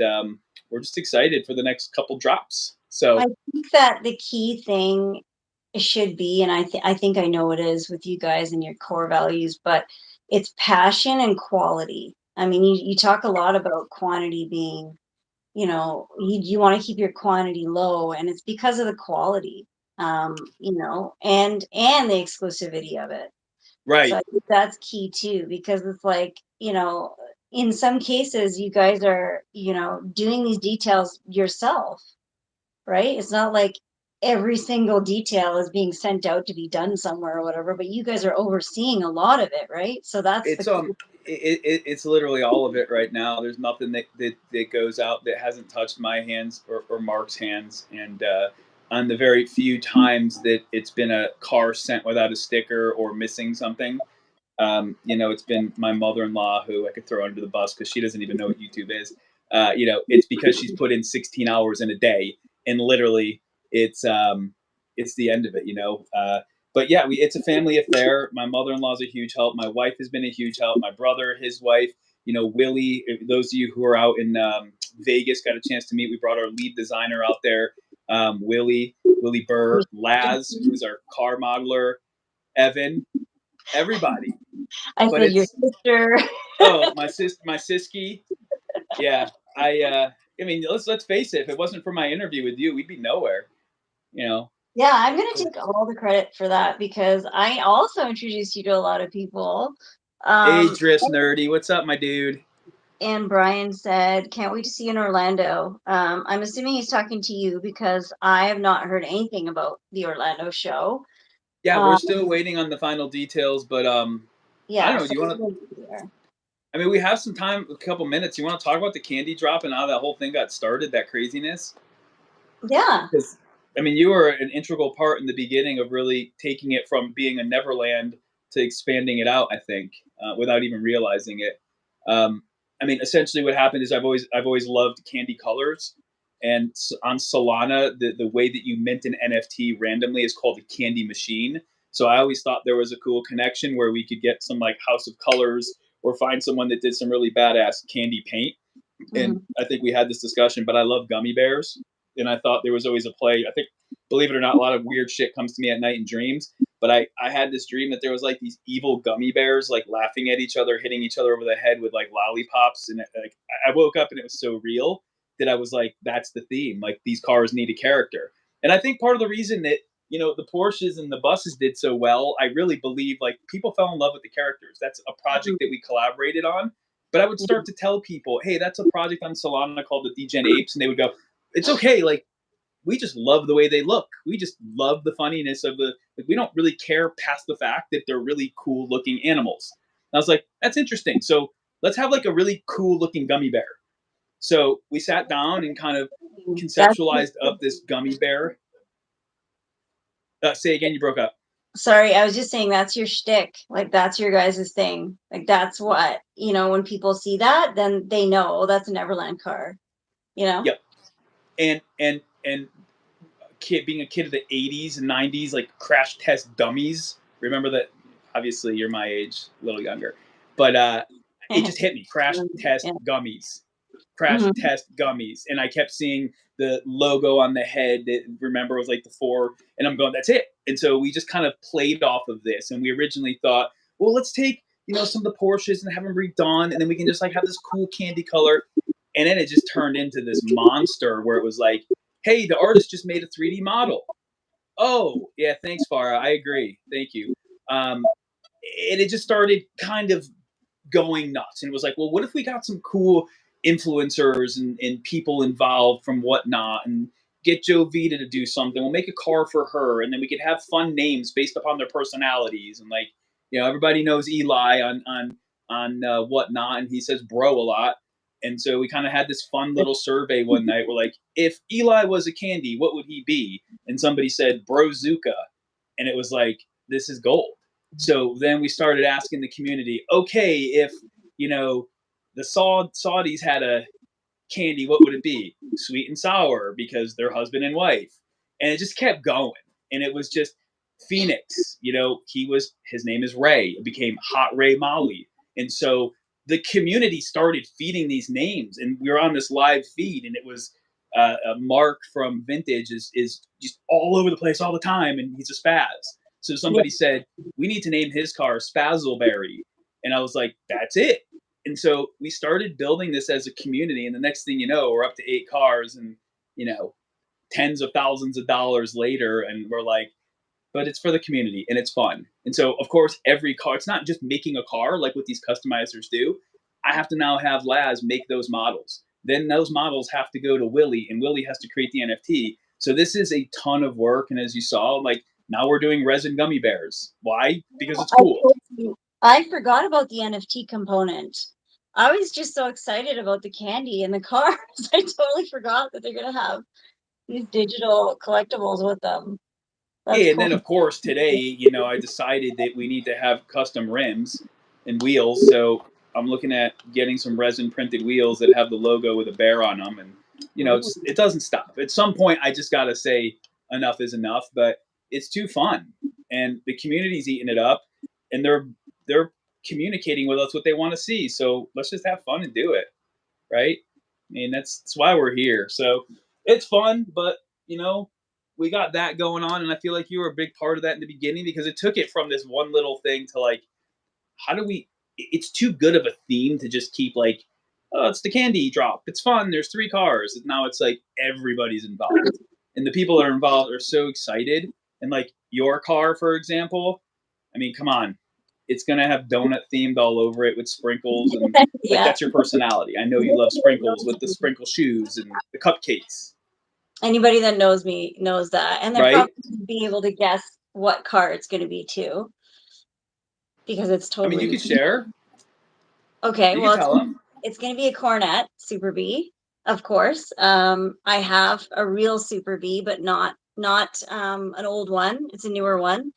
we're just excited for the next couple drops. So I think that the key thing should be, and I think I know it is with you guys and your core values, but it's passion and quality. I mean, you talk a lot about quantity being, you want to keep your quantity low, and it's because of the quality, and the exclusivity of it. So right. I think that's key too, because it's like, in some cases you guys are, doing these details yourself, right? It's not like every single detail is being sent out to be done somewhere or whatever, but you guys are overseeing a lot of it, right? So that's the It's cool. it's literally all of it right now. There's nothing that goes out that hasn't touched my hands or Mark's hands. And on the very few times that it's been a car sent without a sticker or missing something, it's been my mother-in-law, who I could throw under the bus because she doesn't even know what YouTube is. It's because she's put in 16 hours in a day, and literally it's it's the end of it. But yeah, it's a family affair. My mother-in-law is a huge help. My wife has been a huge help. My brother, his wife, Willie. Those of you who are out in Vegas got a chance to meet. We brought our lead designer out there, Willie Burr, Laz, who's our car modeler, Evan, everybody. I But said your it's sister. my siski. Yeah, I mean, let's face it. If it wasn't for my interview with you, we'd be nowhere. You know. Yeah, I'm going to take all the credit for that because I also introduced you to a lot of people. Hey, Um, Driss Nerdy, what's up, my dude? and Brian said, "Can't wait to see you in Orlando." I'm assuming he's talking to you because I have not heard anything about the Orlando show. Yeah, we're Um, still waiting on the final details, but I don't yeah, know. Do so you want to? I mean, we have some time, a couple minutes. You want to talk about the candy drop and how that whole thing got started, that craziness? yeah. Because I mean, you were an integral part in the beginning of really taking it from being a Neverland to expanding it out. I think without even realizing it. Um, I mean, essentially, what happened is I've always loved candy colors, and on Solana, the way that you mint an NFT randomly is called a candy machine. So I always thought there was a cool connection where we could get some like House of Colors or find someone that did some really badass candy paint. And Mhm. I think we had this discussion, but I love gummy bears, and I thought there was always a play. I think, believe it or not, a lot of weird shit comes to me at night in dreams. But I had this dream that there was like these evil gummy bears like laughing at each other, hitting each other over the head with like lollipops, and like I woke up and it was so real that I was like, that's the theme. Like these cars need a character, and I think part of the reason that the Porsches and the buses did so well, I really believe like people fell in love with the characters. That's a project that we collaborated on. But I would start to tell people, hey, that's a project on Solana called the Degen Apes, and they would go, it's okay, like we just love the way they look. We just love the funniness of the like we don't really care past the fact that they're really cool looking animals. And I was like, that's interesting. So let's have like a really cool looking gummy bear. So we sat down and kind of That's conceptualized up this gummy bear. Say again, you broke up. Sorry, I was just saying that's your shtick. Like that's your guys' thing. Like that's what, when people see that, then they know, oh, that's an Everland car, you know? Yep. And being a kid of the 80s and 90s, like crash test dummies. Remember that? Obviously, you're my age, a little younger. But it just hit me. Crash test Yeah. gummies. Crash Mhm. test gummies. And I kept seeing the logo on the head that, remember, was like the 4. And I'm going, that's it. And so we just kind of played off of this. And we originally thought, well, let's take, some of the Porsches and have them redone. And then we can just like have this cool candy color. And then it just turned into this monster where it was like, hey, the artist just made a 3D model. Oh, yeah, thanks, Farah. I agree. Thank you. And it just started kind of going nuts. And it was like, well, what if we got some cool influencers and people involved from Whatnot and get Jovita to do something? We'll make a car for her, and then we could have fun names based upon their personalities. And like, everybody knows Eli on Whatnot, and he says bro a lot. And so we kind of had this fun little survey one night. We're like, if Eli was a candy, what would he be? And somebody said Brozuka, and it was like, this is gold. So then we started asking the community, okay, if the Saudis had a candy, what would it be? Sweet and sour, because they're husband and wife. And it just kept going. And it was just Phoenix, his name is Ray. It became Hot Ray Molly. And so the community started feeding these names, and we were on this live feed, and it was Mark from Vintage is just all over the place all the time, and he's a spaz. So somebody said, we need to name his car Spazzleberry. And I was like, that's it. And so we started building this as a community. And the next thing you know, we're up to 8 cars and, you know, tens of thousands of dollars later. And we're like, but it's for the community and it's fun. And so, of course, every car, it's not just making a car like what these customizers do. I have to now have Laz make those models. Then those models have to go to Willie, and Willie has to create the NFT. So this is a ton of work. And as you saw, like, now we're doing resin gummy bears. Why? Because it's cool. I forgot about the NFT component. I was just so excited about the candy and the cars. I totally forgot that they're going to have these digital collectibles with them. That's cool. And then, of course, today, you know, I decided that we need to have custom rims and wheels. So I'm looking at getting some resin printed wheels that have the logo with a bear on them. And, you know, it doesn't stop. At some point, I just got to say enough is enough. But it's too fun. And the community's eating it up. And they're communicating with us what they want to see. So let's just have fun and do it. Right? I mean, that's why we're here. So it's fun. But, you know, we got that going on, and I feel like you were a big part of that in the beginning, because it took it from this one little thing to like, how do we, it's too good of a theme to just keep like, oh, it's the candy drop. It's fun. There's 3 cars. And now it's like everybody's involved, and the people that are involved are so excited. And like your car, for example, I mean, come on, it's going to have donut themed all over it with sprinkles. And like, that's your personality. I know you love sprinkles with the sprinkle shoes and the cupcakes. Anybody that knows me knows that. And they're probably be able to guess what car it's going to be too. Because it's totally... I mean, you could share. Okay, well, it's going to be a Cornet Super B, of course. I have a real Super B, but not an old one. It's a newer one.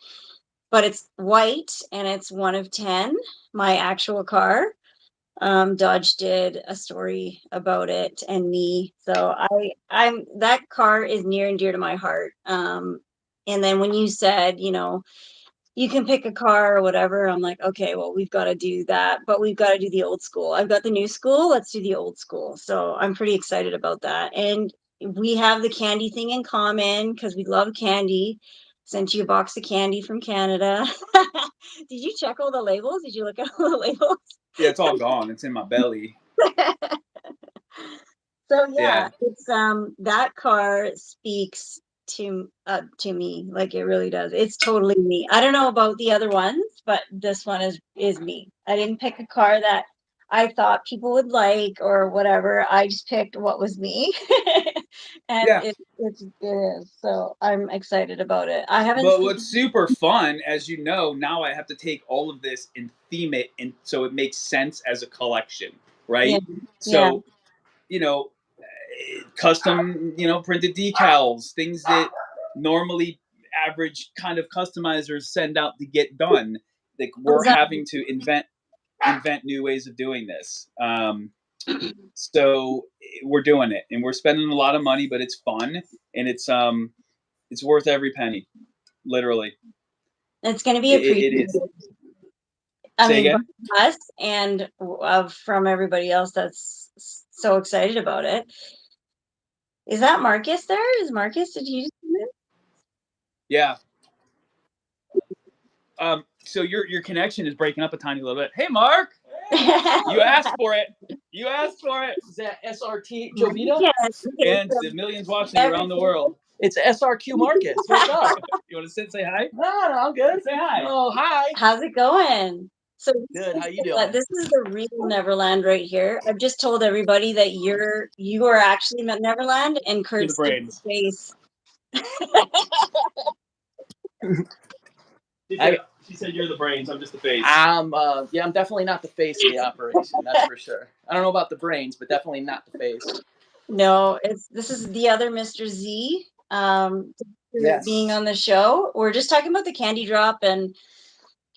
But it's white, and it's 1 of 10, my actual car. Dodge did a story about it and me. So I'm that car is near and dear to my heart. And then when you said, you know, you can pick a car or whatever, I'm like, okay, well, we've got to do that, but we've got to do the old school. I've got the new school. Let's do the old school. So I'm pretty excited about that. And we have the candy thing in common because we love candy. Sent you a box of candy from Canada. Did you check all the labels? Did you look at all the labels? Yeah, it's all gone. It's in my belly. So yeah, it's that car speaks to me, like it really does. It's totally me. I don't know about the other ones, but this one is me. I didn't pick a car that I thought people would like or whatever. I just picked what was me. And it is. So I'm excited about it. I haven't But what's super fun, as you know, now I have to take all of this and theme it, and so it makes sense as a collection, right? So, you know, custom, you know, printed decals, things that normally average kind of customizers send out to get done. Like, we're having to invent new ways of doing this. So we're doing it, and we're spending a lot of money, but it's fun, and it's worth every penny, literally. It's going to be appreciated. It is. I mean, from us and from everybody else that's so excited about it. Is that Marcus there? Is Marcus? Did you just come in? Yeah. So your connection is breaking up a tiny little bit. Hey, Mark. You asked for it. You asked for it. Is that SRTJovita? Yes. And the millions watching around the world. It's SRQ Marcus. What's up? You want to sit and say hi? No, I'm good. Say hi. Oh, hi. How's it going? So good. How you doing? This is the real Neverland right here. I've just told everybody that you are actually Neverland, and Kurt's the face. She said you're the brains. I'm just the face. I'm definitely not the face of the operation. That's for sure. I don't know about the brains, but definitely not the face. No, this is the other Mr. Z. Being on the show. We're just talking about the candy drop and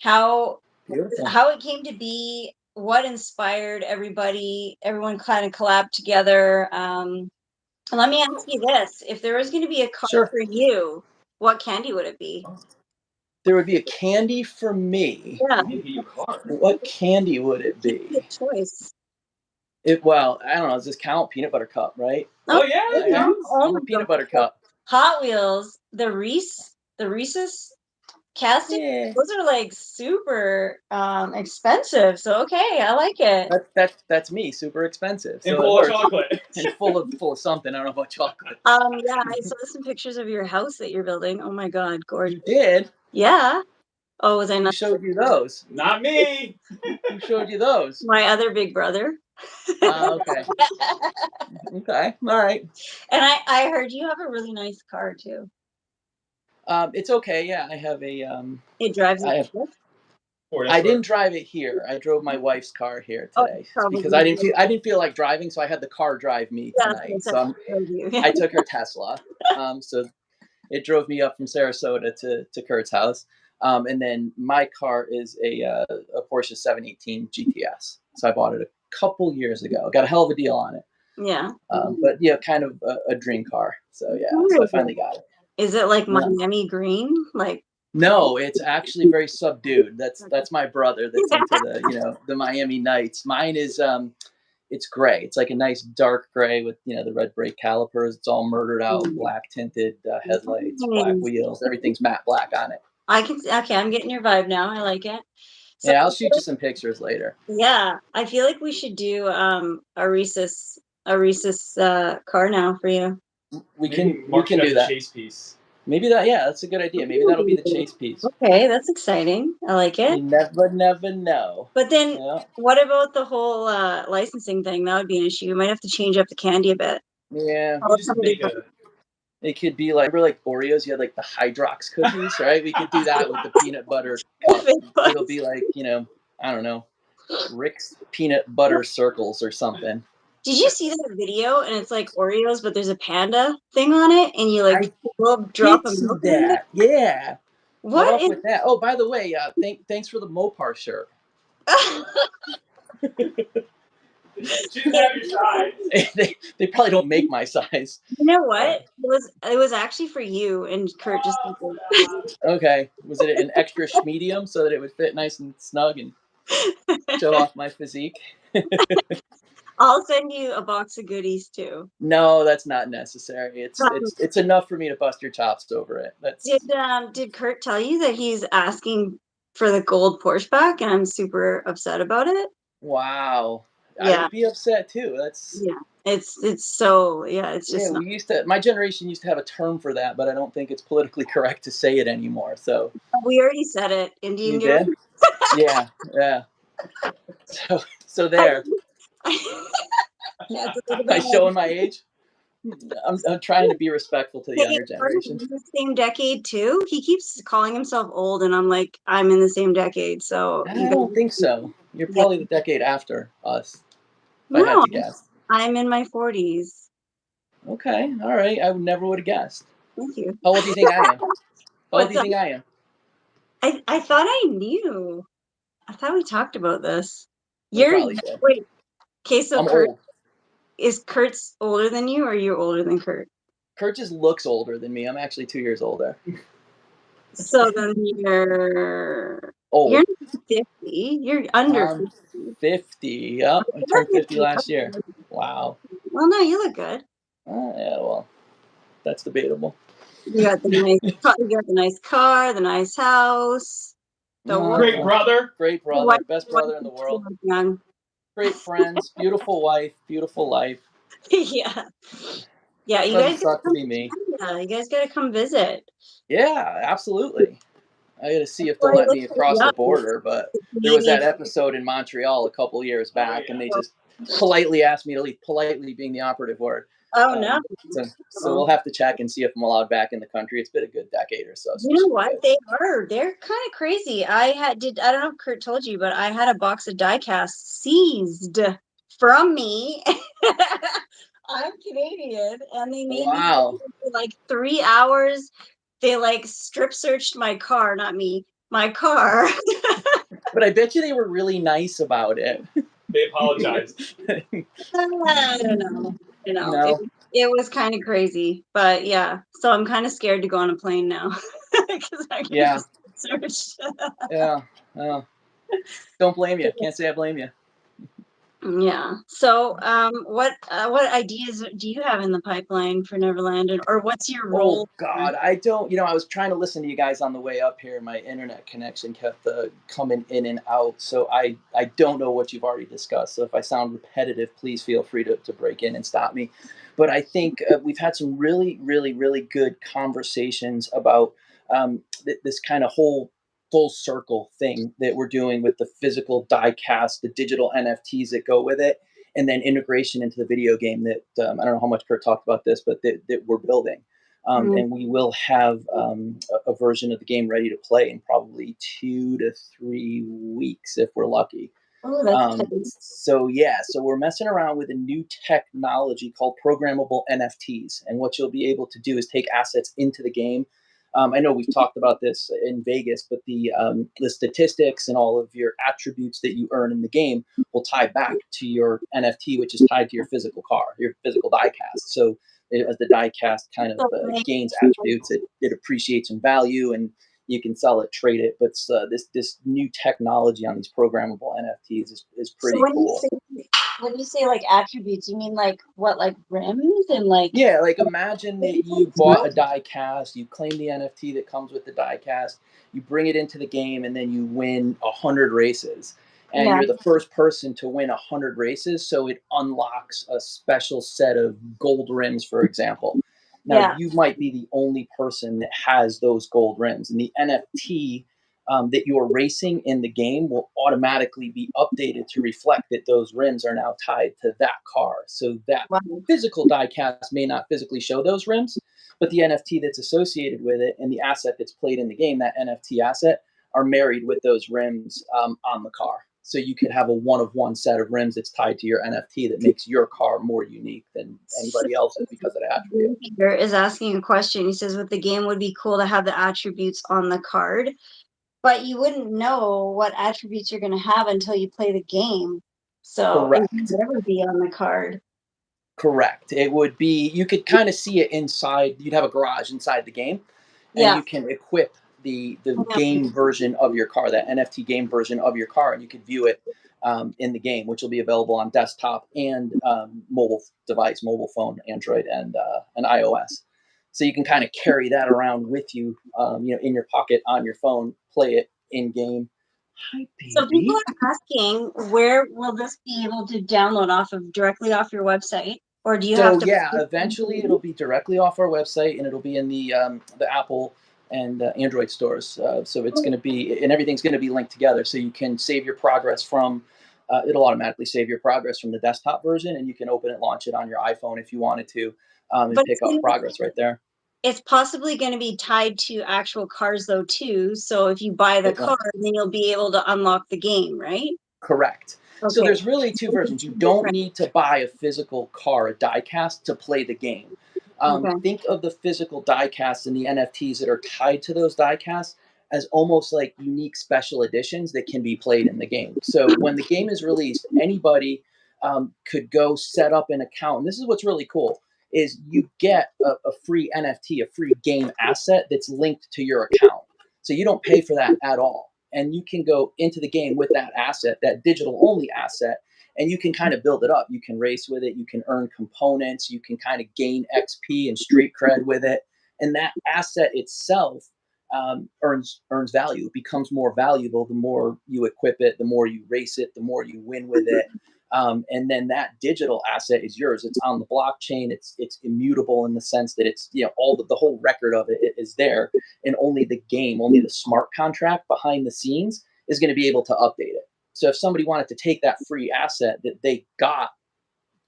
how it came to be, what inspired everyone kind of collabed together. Let me ask you this: if there was going to be a car for you, what candy would it be? There would be a candy for me. Yeah. What candy would it be? Good choice. Well, I don't know. Does this count? Peanut butter cup, right? Oh yeah. I'm a peanut butter cup. Hot Wheels, the Reese's casting. Yeah. Those are like super expensive. So okay, I like it. That's me. Super expensive. And So full of chocolate. And full of something. I don't know about chocolate. Yeah, I saw some pictures of your house that you're building. Oh my God, gorgeous. You did? Yeah. Oh, was I Who not? showed you those? Not me. Who showed you those? My other big brother. Okay. Okay. All right. And I heard you have a really nice car too. It's okay. Yeah, I have a It drives. I didn't drive it here. I drove my wife's car here today because I didn't feel like driving, so I had the car drive me tonight. So I took her Tesla. So it drove me up from Sarasota to Kurt's house. And then my car is a Porsche 718 GTS. So I bought it a couple years ago. Got a hell of a deal on it. Yeah. But yeah, kind of a dream car. So yeah, so I finally got it. Is it like Miami green? Like no, it's actually very subdued. That's my brother that's into the Miami Nights. Mine is it's gray. It's like a nice dark gray with the red brake calipers. It's all murdered out, black tinted headlights, black wheels. Everything's matte black on it. Okay, I'm getting your vibe now. I like it. So, yeah, I'll shoot you some pictures later. Yeah, I feel like we should do a Reese's car now for you. We can do that. Chase piece. Maybe that's a good idea. Maybe that'll be the chase piece. Okay, that's exciting. I like it. You never know. But then, what about the whole licensing thing? That would be an issue. We might have to change up the candy a bit. Yeah. It could be like, remember like Oreos, you had like the Hydrox cookies, right? We could do that with the peanut butter cup. It'll be like, I don't know, Rick's peanut butter circles or something. Did you see that video? And it's like Oreos, but there's a panda thing on it, and you like drop them. That, yeah. What is with that? Oh, by the way, thanks for the Mopar shirt. She didn't have your size. They probably don't make my size. You know what? It was actually for you, and Kurt just. Okay, was it an extra medium so that it would fit nice and snug and show off my physique? I'll send you a box of goodies too. No, that's not necessary. It's enough for me to bust your chops over it. Did Kurt tell you that he's asking for the gold Porsche back, and I'm super upset about it? Wow. Yeah. I would be upset too. It's just my generation used to have a term for that, but I don't think it's politically correct to say it anymore. So we already said it. Indian you did? Yeah. So there. Am I showing my age? I'm trying to be respectful to the younger generation. In the same decade too. He keeps calling himself old, and I'm like, I'm in the same decade. So I don't think so. You're probably the decade after us. If I had to guess. I'm in my 40s. Okay, all right. I never would have guessed. Thank you. How old do you think I am? How old do you think I am? I thought I knew. I thought we talked about this. Wait. Okay, so Kurt, is Kurt's older than you, or you're older than Kurt? Kurt just looks older than me. I'm actually 2 years older. So then you're old. You're 50. You're under 50. Yep, I turned 50 last year. Wow. Well, no, you look good. Yeah, well, that's debatable. You got the nice car, the nice house. Great brother. Best brother in the world. Great friends, beautiful wife, beautiful life. Yeah. You guys suck to be me. Yeah, you guys got to come visit. Yeah, absolutely. I got to see if they'll let me across the border, but there was that episode in Montreal a couple years back, and they just politely asked me to leave. Politely being the operative word. Oh no! So we'll have to check and see if I'm allowed back in the country. It's been a good decade or so. You know what? They're kind of crazy. I don't know if Kurt told you, but I had a box of die-casts seized from me. I'm Canadian, and they made me for like 3 hours. They like strip searched my car, not me, my car. But I bet you they were really nice about it. They apologized. I don't know. No. It was kind of crazy, but yeah. So I'm kind of scared to go on a plane now. search. Yeah. Don't blame you. Can't say I blame you. Yeah. So, what ideas do you have in the pipeline for Neverland, or what's your role? Oh God, I don't. I was trying to listen to you guys on the way up here. My internet connection kept coming in and out, so I don't know what you've already discussed. So if I sound repetitive, please feel free to break in and stop me. But I think we've had some really, really, really good conversations about this kind of whole full circle thing that we're doing with the physical die cast, the digital NFTs that go with it, and then integration into the video game that I don't know how much Kurt talked about this, but that we're building. And we will have a version of the game ready to play in probably 2 to 3 weeks if we're lucky. Oh, that's so we're messing around with a new technology called programmable NFTs. And what you'll be able to do is take assets into the game. I know we've talked about this in Vegas, but the statistics and all of your attributes that you earn in the game will tie back to your NFT, which is tied to your physical car, your physical die cast. So as the die cast kind of gains attributes, it appreciates in value, and you can sell it, trade it. But this new technology on these programmable NFTs is pretty cool. When you say like attributes, you mean like what, like rims and like? Yeah, like imagine that you bought a die cast, you claim the NFT that comes with the die cast, you bring it into the game, and then you win 100 races. And you're the first person to win 100 races, so it unlocks a special set of gold rims, for example. Now, you might be the only person that has those gold rims, and the NFT that you're racing in the game will automatically be updated to reflect that those rims are now tied to that car. So that physical die cast may not physically show those rims, but the NFT that's associated with it and the asset that's played in the game, that NFT asset, are married with those rims on the car. So you could have a one-of-one set of rims that's tied to your NFT that makes your car more unique than anybody else's because of the attribute. Peter is asking a question. He says, with the game, would be cool to have the attributes on the card, but you wouldn't know what attributes you're going to have until you play the game. So it would never be on the card. Correct. It would be, you could kind of see it inside. You'd have a garage inside the game, and you can equip the game version of your car, that NFT game version of your car, and you could view it in the game, which will be available on desktop and mobile device, mobile phone, Android, and iOS. So you can kind of carry that around with you, in your pocket, on your phone, play it in game. Hi, baby. So people are asking, where will this be able to download directly off your website? Or do you have to? Yeah, eventually it'll be directly off our website, and it'll be in the Apple and Android stores. So it's going to be, and everything's going to be linked together. So you can save your progress from, it'll automatically save your progress from the desktop version, and you can open it, launch it on your iPhone if you wanted to, and pick up progress right there. It's possibly going to be tied to actual cars though too. So if you buy the car, then you'll be able to unlock the game, right? Correct. Okay. So there's really two versions. You don't need to buy a physical car, a die cast, to play the game. Think of the physical die casts and the NFTs that are tied to those die casts as almost like unique special editions that can be played in the game. So when the game is released, anybody could go set up an account. And this is what's really cool, is you get a free NFT, a free game asset that's linked to your account. So you don't pay for that at all. And you can go into the game with that asset, that digital only asset, and you can kind of build it up. You can race with it. You can earn components. You can kind of gain XP and street cred with it. And that asset itself earns value. It becomes more valuable the more you equip it, the more you race it, the more you win with it. And then that digital asset is yours. It's on the blockchain. It's immutable in the sense that it's, all the whole record of it is there, and only the game, only the smart contract behind the scenes is going to be able to update it. So if somebody wanted to take that free asset that they got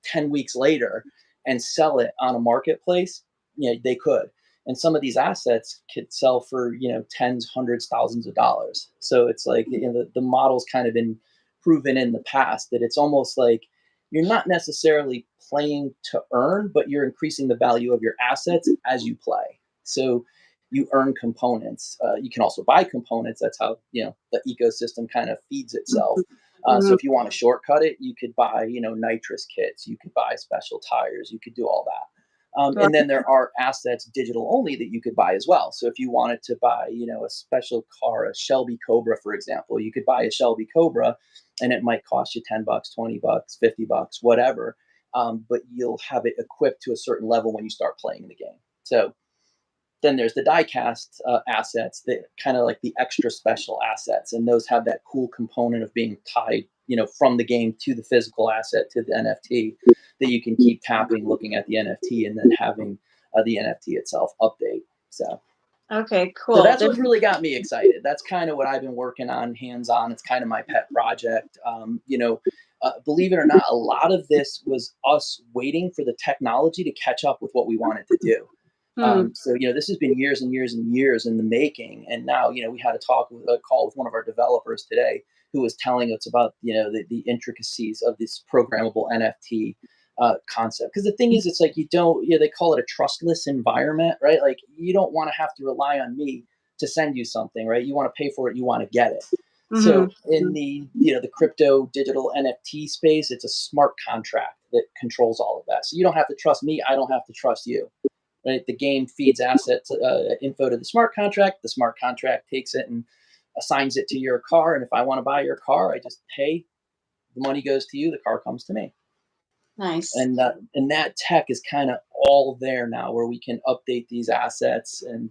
10 weeks later and sell it on a marketplace, they could. And some of these assets could sell for, tens, hundreds, thousands of dollars. So it's like, the model's kind of been proven in the past that it's almost like you're not necessarily playing to earn, but you're increasing the value of your assets as you play. So you earn components. You can also buy components. That's how, the ecosystem kind of feeds itself. So if you want to shortcut it, you could buy, nitrous kits. You could buy special tires. You could do all that. And then there are assets digital only that you could buy as well. So if you wanted to buy, a special car, a Shelby Cobra, for example, you could buy a Shelby Cobra and it might cost you $10, $20, $50, whatever. But you'll have it equipped to a certain level when you start playing the game. So then there's the die-cast assets that kind of like the extra special assets. And those have that cool component of being tied, from the game to the physical asset to the NFT that you can keep tapping, looking at the NFT, and then having the NFT itself update. So, okay, cool. So that's what really got me excited. That's kind of what I've been working on hands-on. It's kind of my pet project. Believe it or not, a lot of this was us waiting for the technology to catch up with what we wanted to do. So, this has been years and years and years in the making. And now, we had a call with one of our developers today who was telling us about, the intricacies of this programmable NFT concept. Because the thing is, it's like they call it a trustless environment, right? Like you don't want to have to rely on me to send you something, right? You want to pay for it, you want to get it. So in the crypto digital NFT space, it's a smart contract that controls all of that. So you don't have to trust me, I don't have to trust you. Right? The game feeds assets, info to the smart contract. The smart contract takes it and assigns it to your car. And if I want to buy your car, I just pay. The money goes to you. The car comes to me. Nice. And that tech is kind of all there now, where we can update these assets and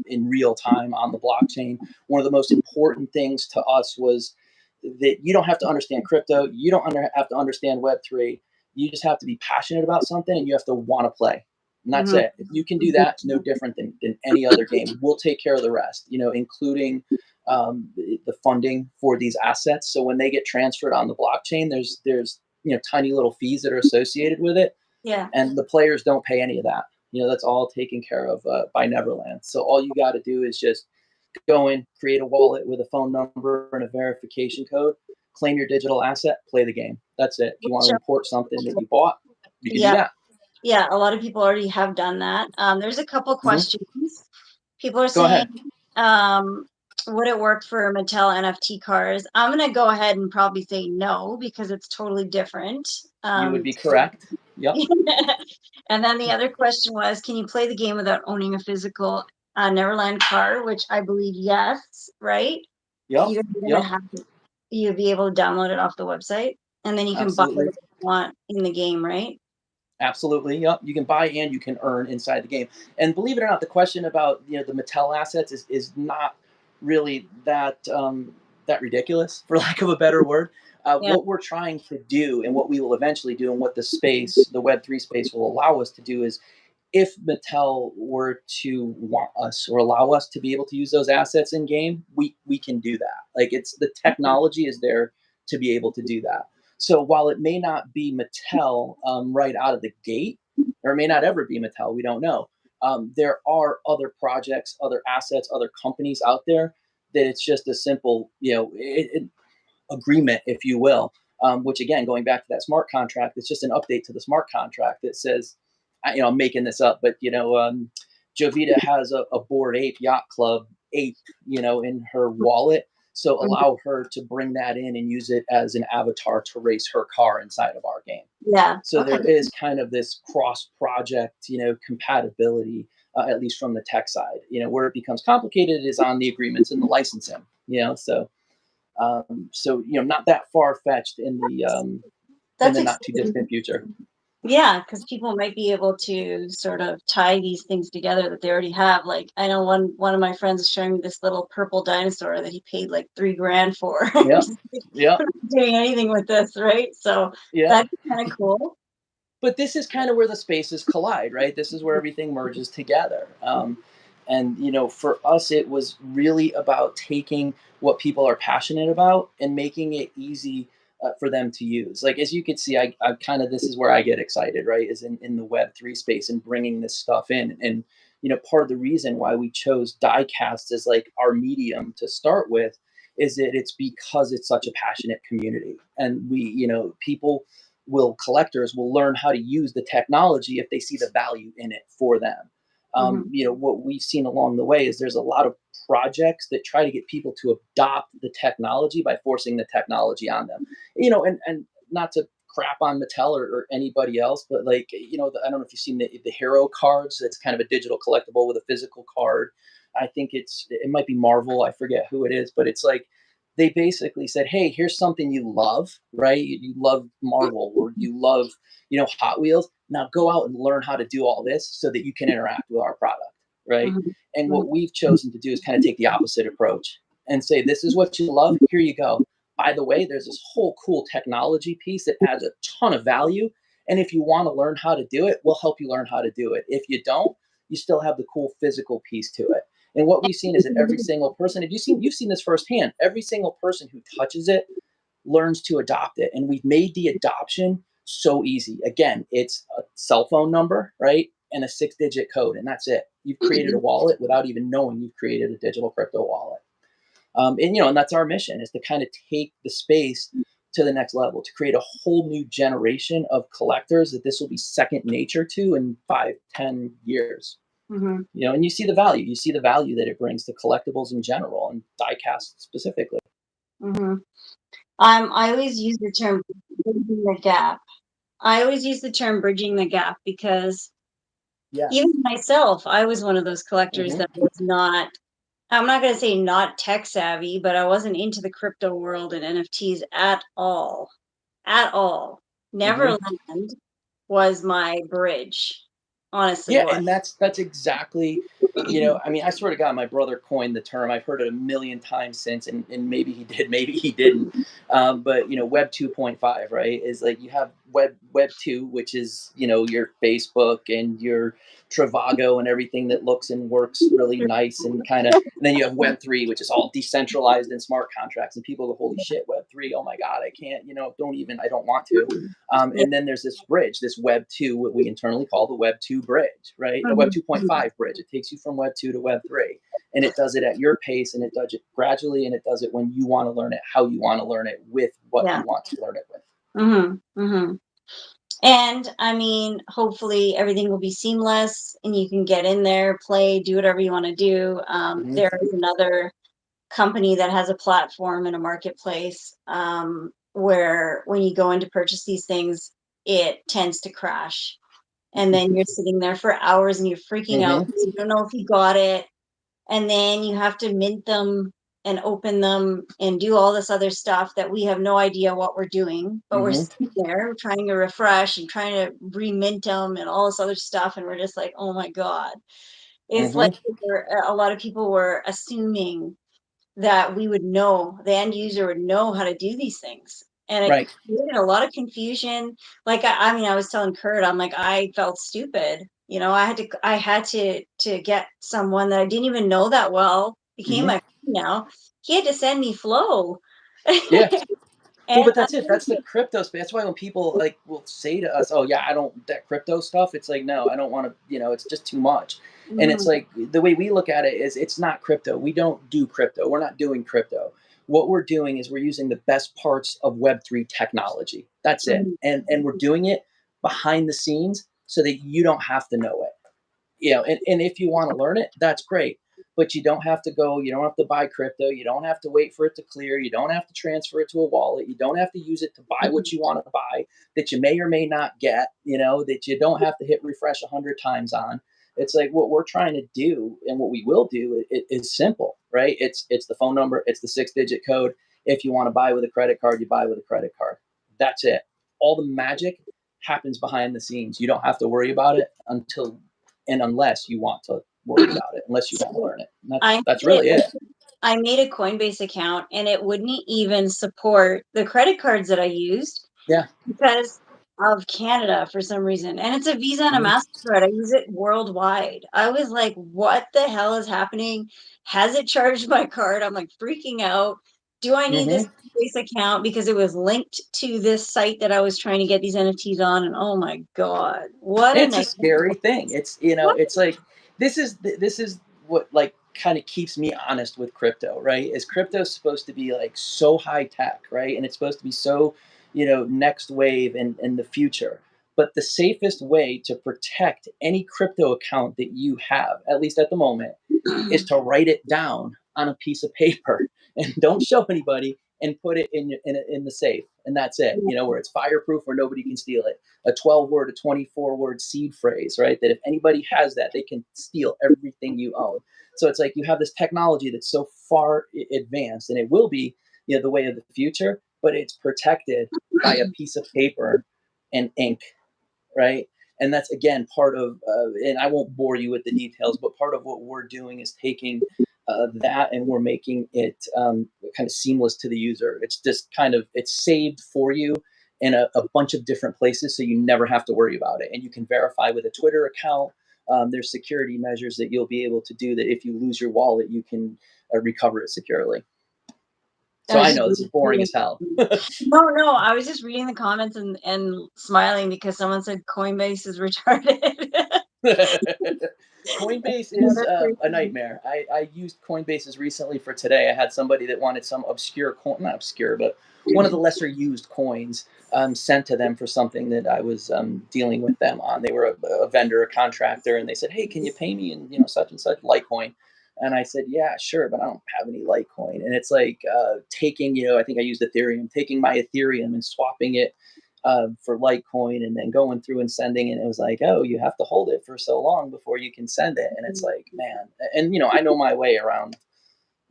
in real time on the blockchain. One of the most important things to us was that you don't have to understand crypto. You don't have to understand Web3. You just have to be passionate about something, and you have to want to play. And that's it. If you can do that, it's no different than any other game. We'll take care of the rest, including the funding for these assets. So when they get transferred on the blockchain, there's tiny little fees that are associated with it. Yeah. And the players don't pay any of that. That's all taken care of by NVRLand. So all you got to do is just go in, create a wallet with a phone number and a verification code, claim your digital asset, play the game. That's it. If you want to import something that you bought, you can do that. Yeah, a lot of people already have done that. There's a couple questions. People are saying, would it work for Mattel NFT cars? I'm going to go ahead and probably say no, because it's totally different. You would be correct. Yep. And then the other question was, can you play the game without owning a physical NVRLand car? Which I believe yes, right? Yep. You'd be able to download it off the website, and then you can buy what you want in the game, right? Absolutely. Yep. You can buy and you can earn inside the game. And believe it or not, the question about the Mattel assets is not really that ridiculous, for lack of a better word. What we're trying to do, and what we will eventually do, and what the Web3 space will allow us to do, is if Mattel were to want us or allow us to be able to use those assets in game, we can do that. Like the technology is there to be able to do that. So while it may not be Mattel right out of the gate, or it may not ever be Mattel, we don't know. There are other projects, other assets, other companies out there that it's just a simple, agreement, if you will. Which again, going back to that smart contract, it's just an update to the smart contract that says, I'm making this up, but Jovita has a Bored Ape Yacht Club ape, in her wallet. So allow her to bring that in and use it as an avatar to race her car inside of our game. Yeah. So there is kind of this cross-project, compatibility, at least from the tech side. Where it becomes complicated is on the agreements and the licensing. So not that far-fetched in the not too distant future. Yeah, because people might be able to sort of tie these things together that they already have. Like, I know one of my friends is showing me this little purple dinosaur that he paid like $3,000 for. Yeah. Doing anything with this, right? So that's kind of cool. But this is kind of where the spaces collide, right? This is where everything merges together. And for us, it was really about taking what people are passionate about and making it easy for them to use. Like, as you can see, I kind of, this is where I get excited, right? Is in the Web3 space and bringing this stuff in. And, part of the reason why we chose diecast as like our medium to start with is that it's because it's such a passionate community. And collectors will learn how to use the technology if they see the value in it for them. What we've seen along the way is there's a lot of projects that try to get people to adopt the technology by forcing the technology on them. And not to crap on Mattel or anybody else, but like, you know, I don't know if you've seen the hero cards. That's kind of a digital collectible with a physical card. I think it might be Marvel. I forget who it is, but it's like, they basically said, hey, here's something you love, right? You love Marvel, or you love, you know, Hot Wheels. Now go out and learn how to do all this so that you can interact with our product, right? Mm-hmm. And what we've chosen to do is kind of take the opposite approach and say, this is what you love. Here you go. By the way, there's this whole cool technology piece that adds a ton of value. And if you want to learn how to do it, we'll help you learn how to do it. If you don't, you still have the cool physical piece to it. And what we've seen is that every single person, you've seen this firsthand, every single person who touches it learns to adopt it. And we've made the adoption so easy. Again, it's a cell phone number, right? And a 6-digit code, and that's it. You've created a wallet without even knowing you've created a digital crypto wallet. And, you know, and that's our mission, is to kind of take the space to the next level, to create a whole new generation of collectors that this will be second nature to in 5-10 years. Mm-hmm. You know, and you see the value. You see the value that it brings to collectibles in general, and die-cast specifically. Mm-hmm. I always use the term bridging the gap. Because even myself, I was one of those collectors that was not, I'm not going to say not tech savvy, but I wasn't into the crypto world and NFTs at all. NVRLand was my bridge. Honestly. Yeah, and that's exactly, you know, I mean, I swear to God, my brother coined the term. I've heard it a million times since, and maybe he did, maybe he didn't. But, you know, Web 2.5, right, is like you have Web 2, which is, you know, your Facebook and your Trivago and everything that looks and works really nice and kind of, and then you have Web 3, which is all decentralized and smart contracts, and people go, holy shit, Web 3, oh my God, I can't, you know, I don't want to. And then there's this bridge, this Web 2, what we internally call the Web 2 bridge, right? The Web 2.5 bridge. It takes you from Web 2 to Web 3. And it does it at your pace, and it does it gradually, and it does it when you want to learn it, how you want to learn it, with what you want to learn it with. And I mean, hopefully everything will be seamless and you can get in there, play, do whatever you want to do. There is another company that has a platform and a marketplace where when you go in to purchase these things, it tends to crash. And then you're sitting there for hours and you're freaking out because you don't know if you got it. And then you have to mint them and open them and do all this other stuff that we have no idea what we're doing. But we're sitting there trying to refresh and trying to remint them and all this other stuff. And we're just like, oh my God. It's like a lot of people were assuming that we would know, the end user would know how to do these things. And it created a lot of confusion. Like, I mean, I was telling Kurt, I'm like, I felt stupid. You know, I had to get someone that I didn't even know that well, became my friend now. He had to send me flow. Yeah. Well, but that's it. That's the crypto space. That's why when people like will say to us, "Oh yeah, I don't that crypto stuff," it's like, no, I don't want to. You know, it's just too much. And it's like the way we look at it is, it's not crypto. We don't do crypto. We're not doing crypto. What we're doing is we're using the best parts of Web3 technology. That's it. And we're doing it behind the scenes so that you don't have to know it. You know, and if you want to learn it, that's great. But you don't have to go, you don't have to buy crypto. You don't have to wait for it to clear. You don't have to transfer it to a wallet. You don't have to use it to buy what you want to buy that you may or may not get, you know, that you don't have to hit refresh 100 times on. It's like what we're trying to do, and what we will do is simple, right? It's the phone number. It's the 6-digit code. If you want to buy with a credit card, you buy with a credit card. That's it. All the magic happens behind the scenes. You don't have to worry about it unless you want to worry about it, unless you want to learn it. That's really it. I made a Coinbase account and it wouldn't even support the credit cards that I used. Yeah. Because of Canada for some reason. And it's a Visa and a MasterCard. I use it worldwide. I was like, what the hell is happening? Has it charged my card? I'm like freaking out. Do I need this Coinbase account? Because it was linked to this site that I was trying to get these NFTs on. And oh my God, it's a scary thing. It's, you know, it's like, this is what like kind of keeps me honest with crypto, right? Is crypto supposed to be like so high tech, right? And it's supposed to be so, you know, next wave in the future. But the safest way to protect any crypto account that you have, at least at the moment, is to write it down on a piece of paper and don't show anybody. and put it in the safe, and that's it. Where it's fireproof, where nobody can steal it. A 12-word, a 24-word seed phrase, right? That if anybody has that, they can steal everything you own. So it's like you have this technology that's so far advanced, and it will be, the way of the future, but it's protected by a piece of paper and ink, right? And that's, again, part of, and I won't bore you with the details, but part of what we're doing is taking that, and we're making it kind of seamless to the user. It's just it's saved for you in a bunch of different places, so you never have to worry about it. And you can verify with a Twitter account. There's security measures that you'll be able to do that if you lose your wallet, you can recover it securely. So I know this is boring as hell. No, I was just reading the comments and smiling because someone said Coinbase is retarded. Coinbase is a nightmare. I used Coinbases recently for today. I had somebody that wanted some obscure coin, not obscure, but one of the lesser used coins sent to them for something that I was dealing with them on. They were a vendor, a contractor, and they said, "Hey, can you pay me in such and such Litecoin?" And I said, "Yeah, sure, but I don't have any Litecoin." And it's like taking, I think I used Ethereum, taking my Ethereum and swapping it for Litecoin, and then going through and sending it. And it was like, "Oh, you have to hold it for so long before you can send it." And it's like, man, and I know my way around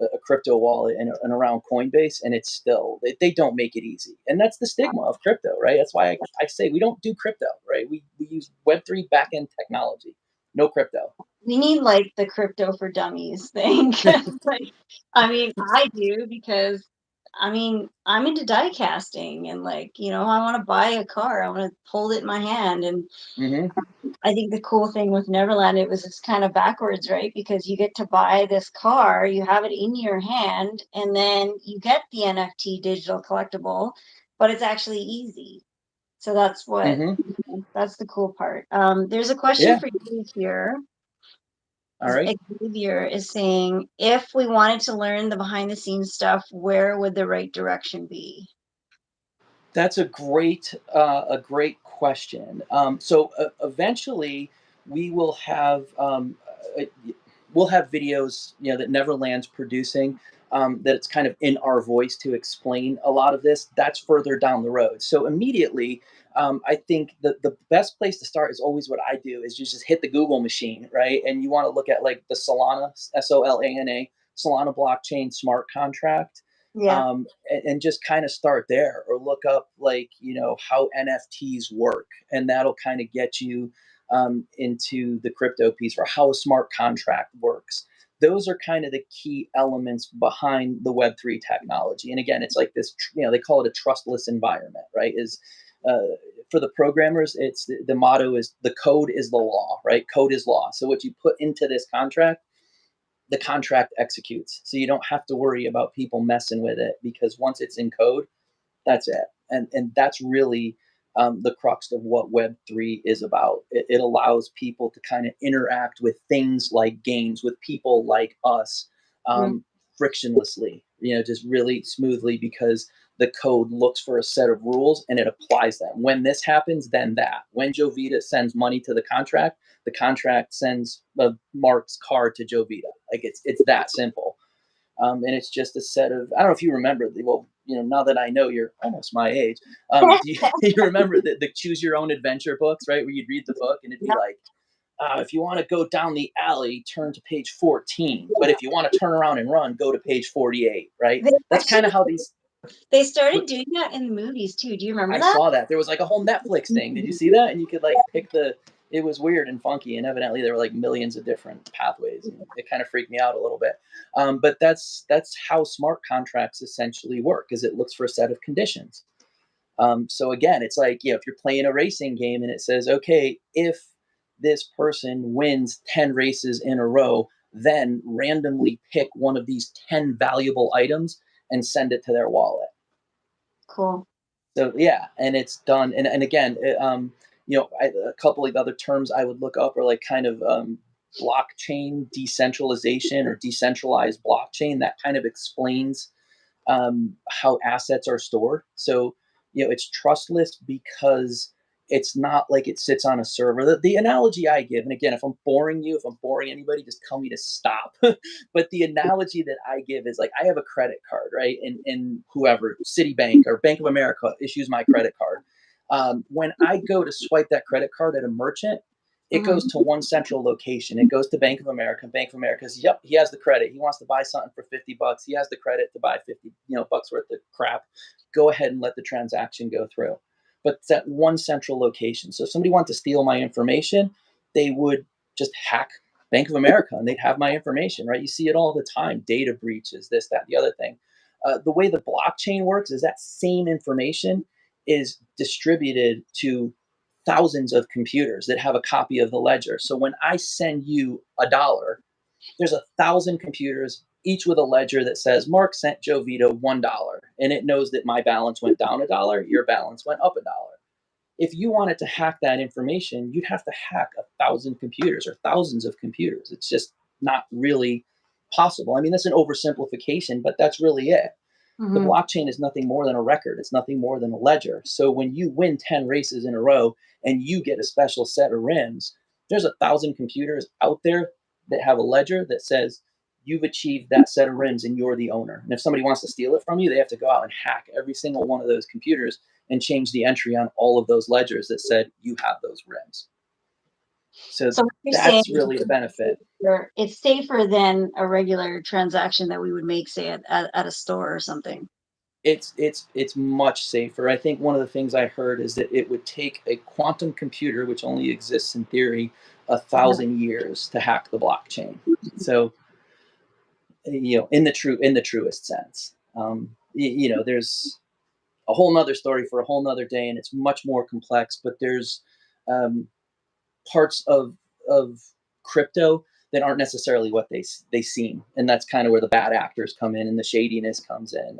a crypto wallet and around Coinbase, and it's still, they don't make it easy. And that's the stigma of crypto, right? That's why I say we don't do crypto, right? We use Web3 backend technology, no crypto. We need like the crypto for dummies thing. I do, because I'm into die casting, and I want to buy a car. I want to hold it in my hand. And I think the cool thing with Neverland, it's kind of backwards, right? Because you get to buy this car, you have it in your hand, and then you get the NFT digital collectible, but it's actually easy. So that's that's the cool part. There's a question for you here. All right. Xavier is saying, if we wanted to learn the behind the scenes stuff, where would the right direction be? That's a great question. So eventually we will have videos, that Neverland's producing, that it's kind of in our voice to explain a lot of this. That's further down the road. So immediately, I think the best place to start is always what I do, is you just hit the Google machine, right? And you want to look at like the Solana, SOLANA, Solana blockchain smart contract. Yeah. And just kind of start there, or look up how NFTs work, and that'll kind of get you into the crypto piece, or how a smart contract works. Those are kind of the key elements behind the Web3 technology. And again, it's like this, they call it a trustless environment, right? For the programmers, it's the motto is the code is the law, right? Code is law. So what you put into this contract, the contract executes. So you don't have to worry about people messing with it, because once it's in code, that's it. And that's really the crux of what Web3 is about. It allows people to kind of interact with things like games, with people like us, frictionlessly, just really smoothly, because the code looks for a set of rules and it applies them. When this happens, then that. When Jovita sends money to the contract sends Mark's card to Jovita. Like it's that simple. And it's just a set of, I don't know if you remember, now that I know you're almost my age, do you remember the choose your own adventure books, right? Where you'd read the book and it'd be like, if you want to go down the alley, turn to page 14. But if you want to turn around and run, go to page 48, right? That's kind of how they started doing that in the movies too. Do you remember that? I saw that. There was like a whole Netflix thing. Did you see that? And you could pick it was weird and funky, and evidently there were like millions of different pathways. And it kind of freaked me out a little bit. But that's how smart contracts essentially work, is it looks for a set of conditions. So again, it's like, if you're playing a racing game and it says, okay, if this person wins 10 races in a row, then randomly pick one of these 10 valuable items and send it to their wallet. Cool. So yeah, and it's done. And again, a couple of other terms I would look up are like kind of blockchain decentralization, or decentralized blockchain. That kind of explains how assets are stored. So it's trustless because it's not like it sits on a server. The analogy I give, and again, if I'm boring you, if I'm boring anybody, just tell me to stop. But the analogy that I give is like, I have a credit card, right? And whoever, Citibank or Bank of America issues my credit card. When I go to swipe that credit card at a merchant, it goes to one central location. It goes to Bank of America. Bank of America's, yep, he has the credit. He wants to buy something for $50. He has the credit to buy 50, bucks worth of crap. Go ahead and let the transaction go through. But it's at one central location. So if somebody wanted to steal my information, they would just hack Bank of America and they'd have my information, right? You see it all the time, data breaches, this, that, the other thing. The way the blockchain works is that same information is distributed to thousands of computers that have a copy of the ledger. So when I send you $1, there's 1,000 computers, each with a ledger that says Mark sent Jovita $1, and it knows that my balance went down $1, your balance went up $1. If you wanted to hack that information, you'd have to hack 1,000 computers or thousands of computers. It's just not really possible. I mean, that's an oversimplification, but that's really it. The blockchain is nothing more than a record. It's nothing more than a ledger. So when you win 10 races in a row and you get a special set of rims, there's 1,000 computers out there that have a ledger that says you've achieved that set of rims and you're the owner. And if somebody wants to steal it from you, they have to go out and hack every single one of those computers and change the entry on all of those ledgers that said you have those rims. So that's really the benefit. It's safer than a regular transaction that we would make, say, at a store or something. It's much safer. I think one of the things I heard is that it would take a quantum computer, which only exists in theory, 1,000 years to hack the blockchain. So, in the truest sense, there's a whole nother story for a whole nother day, and it's much more complex. But there's parts of crypto that aren't necessarily what they seem, and that's kind of where the bad actors come in and the shadiness comes in.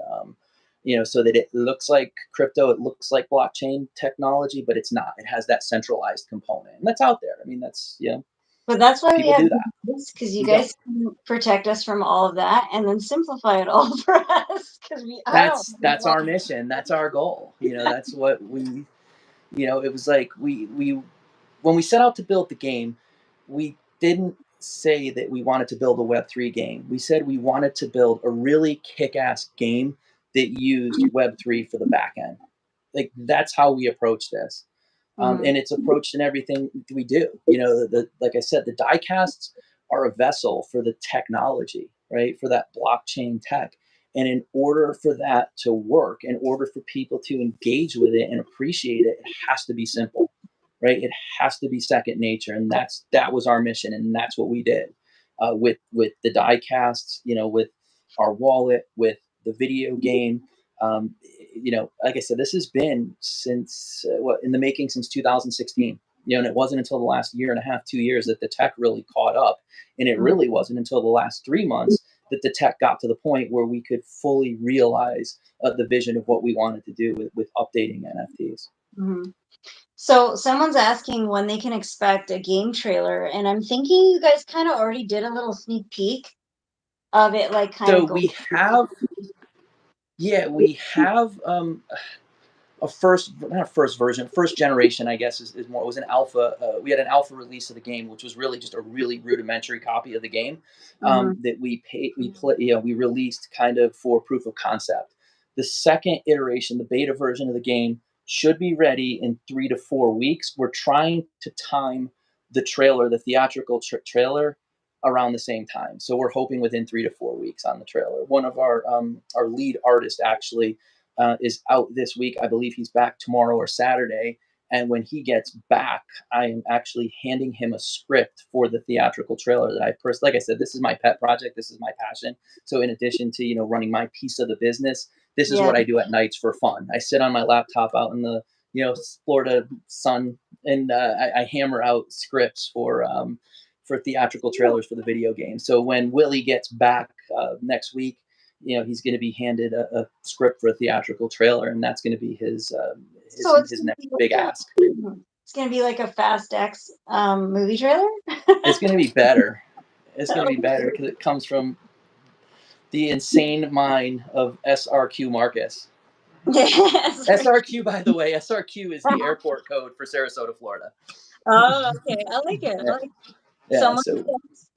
So that it looks like crypto, it looks like blockchain technology, but it's not. It has that centralized component, and that's out there. I mean, that's But that's why we have this, because you guys can protect us from all of that, and then simplify it all for us. Because that's our mission. That's our goal. That's what we. It was like we when we set out to build the game, we didn't say that we wanted to build a Web3 game. We said we wanted to build a really kick-ass game that used Web3 for the back end. Like, that's how we approach this. And it's approached in everything we do. Like I said, the die casts are a vessel for the technology, right? For that blockchain tech. And in order for that to work, in order for people to engage with it and appreciate it, it has to be simple, right? It has to be second nature. And that was our mission. And that's what we did with the die casts, with our wallet, with the video game. Like I said, this has been since in the making since 2016. And it wasn't until the last year and a half, 2 years that the tech really caught up. And it really wasn't until the last 3 months that the tech got to the point where we could fully realize the vision of what we wanted to do with updating NFTs. So someone's asking when they can expect a game trailer, and I'm thinking you guys kind of already did a little sneak peek of it, like kind of. So we have a first generation, I guess, is more. It was an alpha. We had an alpha release of the game, which was really just a really rudimentary copy of the game that we released kind of for proof of concept. The second iteration, the beta version of the game, should be ready in 3 to 4 weeks. We're trying to time the trailer, the theatrical trailer, around the same time. So we're hoping within 3 to 4 weeks on the trailer. One of our lead artists actually is out this week. I believe he's back tomorrow or Saturday. And when he gets back, I am actually handing him a script for the theatrical trailer that like I said, this is my pet project. This is my passion. So in addition to, running my piece of the business, this is what I do at nights for fun. I sit on my laptop out in the, Florida sun, and I hammer out scripts for theatrical trailers for the video game. So when Willie gets back next week, he's going to be handed a script for a theatrical trailer, and that's going to be his next big ask. It's going to be like a Fast X movie trailer? It's going to be better. It's going to be better because it comes from the insane mind of SRQ Marcus. Yes. SRQ, by the way, SRQ is the airport code for Sarasota, Florida. Oh, okay. I like it. Yeah. I like it. Yeah, Someone says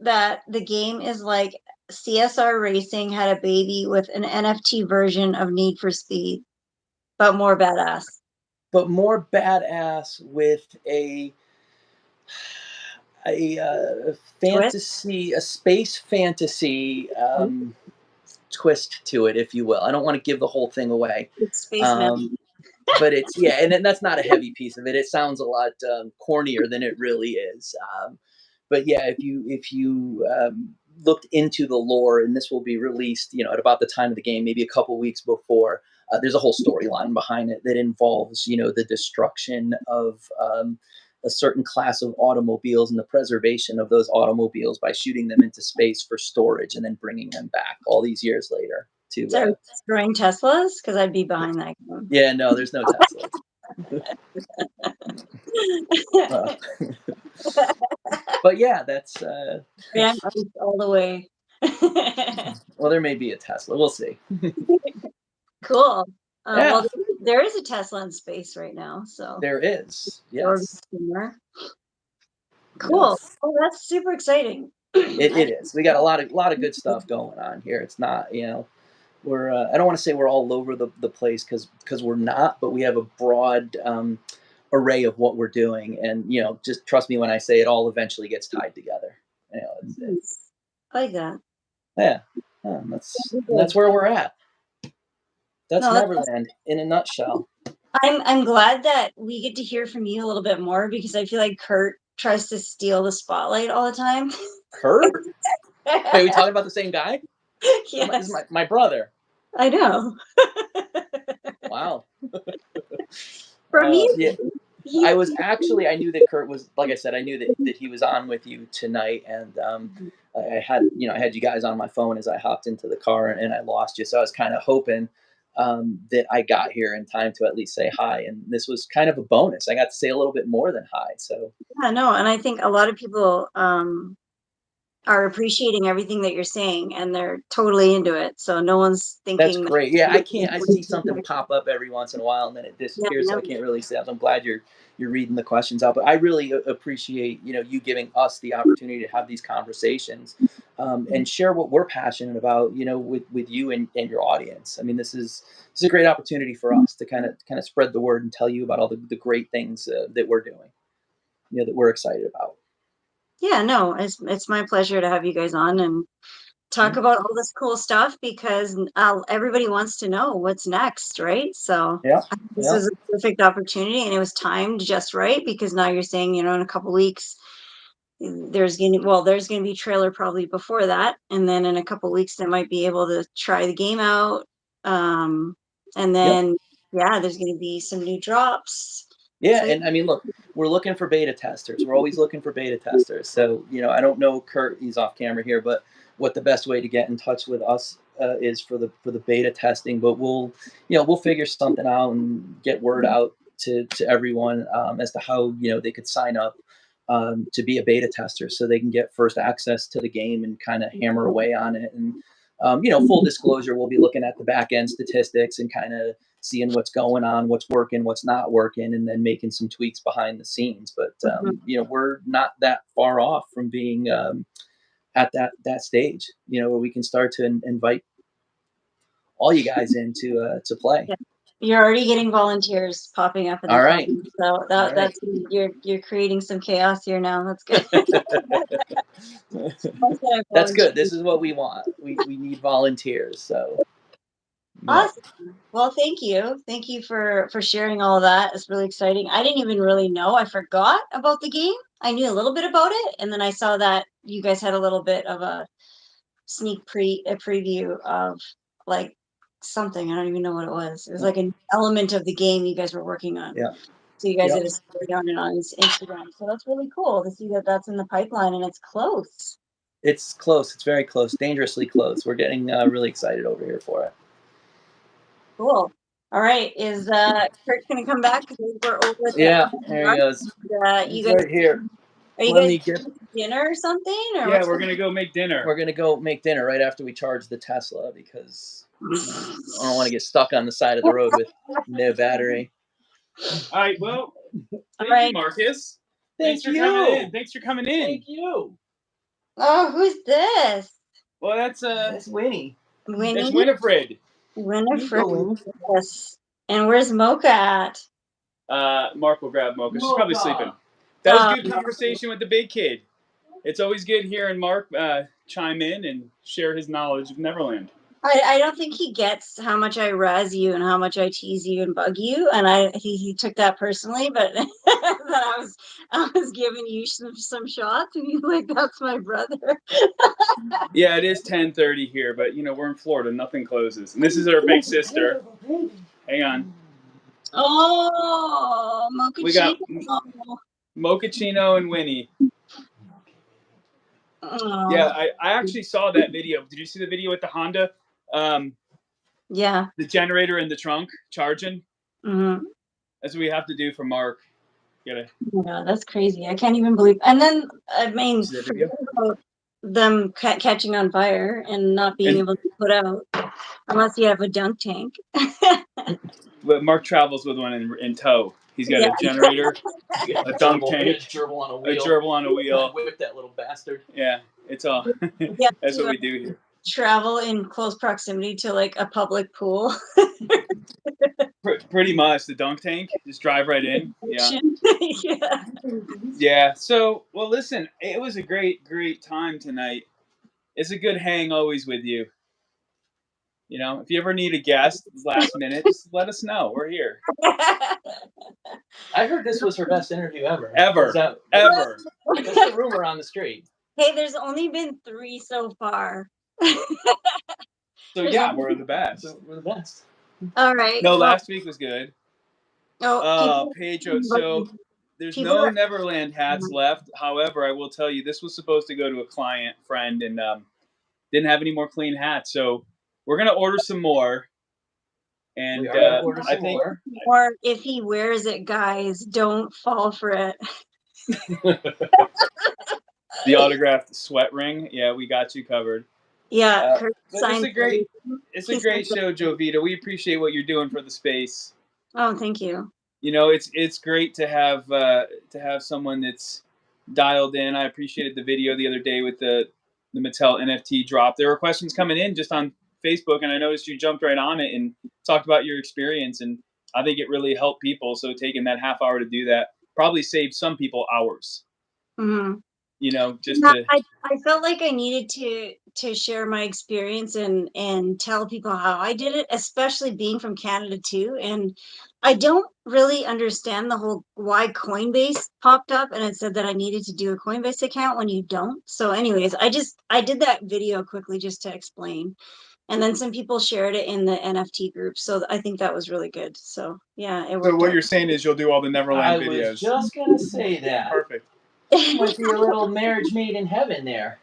that the game is like CSR Racing had a baby with an NFT version of Need for Speed, but more badass. But more badass with a fantasy, a space fantasy twist to it, if you will. I don't want to give the whole thing away. It's Space Mountain. But it's, yeah, and that's not a heavy piece of it. It sounds a lot cornier than it really is. But yeah, if you looked into the lore, and this will be released, at about the time of the game, maybe a couple weeks before, there's a whole storyline behind it that involves, the destruction of a certain class of automobiles and the preservation of those automobiles by shooting them into space for storage and then bringing them back all these years later. So destroying Teslas? Because I'd be behind that game. Yeah, no, there's no Teslas. But yeah, that's all the way. Well, there may be a Tesla. We'll see. Cool. Well, there is a Tesla in space right now, so there is. Yes. Cool. Yes. Oh, that's super exciting. It is. We got a lot of good stuff going on here. It's not, we're I don't want to say we're all over the place because we're not, but we have a broad array of what we're doing, and just trust me when I say it all eventually gets tied together. I like that. Yeah, that's where we're at. That's NVRLand in a nutshell. I'm glad that we get to hear from you a little bit more, because I feel like Kurt tries to steal the spotlight all the time. Kurt? Wait, are we talking about the same guy? Yes. This is my brother. I know. Wow. For me, yeah. I knew that Kurt was, like I said, I knew that he was on with you tonight, and I had you guys on my phone as I hopped into the car, and I lost you. So I was kind of hoping that I got here in time to at least say hi, and this was kind of a bonus. I got to say a little bit more than hi. So yeah, no, and I think a lot of people are appreciating everything that you're saying, and they're totally into it. So no one's thinking. That's great. Yeah, I see something pop up every once in a while, and then it disappears. Yeah, so I can't really say. I'm glad you're reading the questions out, but I really appreciate you giving us the opportunity to have these conversations and share what we're passionate about. With you and your audience. I mean, this is a great opportunity for us to kind of spread the word and tell you about all the great things that we're doing. That we're excited about. Yeah, no, it's my pleasure to have you guys on and talk about all this cool stuff, because everybody wants to know what's next, right? So this is a perfect opportunity, and it was timed just right, because now you're saying, in a couple weeks there's gonna be trailer probably before that, and then in a couple weeks they might be able to try the game out, and then there's gonna be some new drops. Yeah, and I mean, look, we're looking for beta testers. We're always looking for beta testers. So, I don't know, Kurt, he's off camera here, but what the best way to get in touch with us is for the beta testing. But we'll figure something out and get word out to everyone as to how they could sign up to be a beta tester, so they can get first access to the game and kind of hammer away on it. And full disclosure, we'll be looking at the back end statistics and kind of seeing what's going on, what's working, what's not working, and then making some tweaks behind the scenes. But we're not that far off from being at that stage, where we can start to invite all you guys in to play. Yeah. You're already getting volunteers popping up in the comments, so that's you're creating some chaos here now. That's good. That's good. This is what we want. We need volunteers. So awesome. Well, thank you for sharing all of that. It's really exciting. I didn't even really know. I forgot about the game. I knew a little bit about it, and then I saw that you guys had a little bit of a sneak preview of like something. I don't even know what it was. It was like an element of the game you guys were working on. Yeah. So you guys did a story on it on Instagram. So that's really cool to see that that's in the pipeline and it's close. It's close. It's very close. Dangerously close. We're getting really excited over here for it. Cool. All right. Is Kurt going to come back? We're over there he goes. You guys right here. Are you guys dinner or something? Or yeah, we're gonna go make dinner. We're gonna go make dinner right after we charge the Tesla because I don't want to get stuck on the side of the road with no battery. All right. Well, thank you, Marcus. Thanks for coming in. Thanks for coming in. Thank you. Oh, who's this? Well, that's Winnie. That's Winifred. Winifred. Yes. And where's Mocha at? Mark will grab Mocha. She's probably sleeping. That was good conversation with the big kid. It's always good hearing Mark chime in and share his knowledge of Neverland. I don't think he gets how much I razz you and how much I tease you and bug you, and he took that personally. But that I was giving you some shots, and he's like, "That's my brother." Yeah, it is 10:30 here, but we're in Florida. Nothing closes, and this is our big sister. Hang on. Oh, Mochaccino. We got Mochaccino and Winnie. Oh. Yeah, I actually saw that video. Did you see the video with the Honda? Yeah. The generator in the trunk charging. Mm-hmm. That's what we have to do for Mark. Yeah, that's crazy. I can't even believe. And then forget about them catching on fire and not being able to put out unless you have a dunk tank. But Mark travels with one in tow. He's got a generator, a dunk tank, a gerbil on a wheel. Whip that little bastard. Yeah, it's all. That's what we do here. Travel in close proximity to like a public pool. Pretty much the dunk tank. Just drive right in. Yeah. Yeah. Yeah. So, well, listen, it was a great time tonight. It's a good hang always with you. If you ever need a guest last minute, just let us know. We're here. I heard this was her best interview ever. Ever. That's the rumor on the street. Hey, there's only been 3 so far. So yeah, we're the best. We're the best. All right. No, last week was good. Oh, Pedro. So there's no Neverland hats left. However, I will tell you, this was supposed to go to a client friend and didn't have any more clean hats. So we're gonna order some more. And I think or if he wears it, guys, don't fall for it. The autographed sweat ring. Yeah, we got you covered. Yeah, it's a great show, Jovita. We appreciate what you're doing for the space. Oh, thank you. It's great to have someone that's dialed in. I appreciated the video the other day with the Mattel NFT drop. There were questions coming in just on Facebook, and I noticed you jumped right on it and talked about your experience, and I think it really helped people. So taking that half hour to do that probably saved some people hours. Mm-hmm. I felt like I needed to share my experience and tell people how I did it, especially being from Canada too. And I don't really understand the whole why Coinbase popped up and it said that I needed to do a Coinbase account when you don't. So anyways, I did that video quickly just to explain. And then some people shared it in the NFT group. So I think that was really good. So yeah, it worked. So what you're saying is you'll do all the Neverland videos. I was just going to say that. Perfect. Might be a little marriage made in heaven there.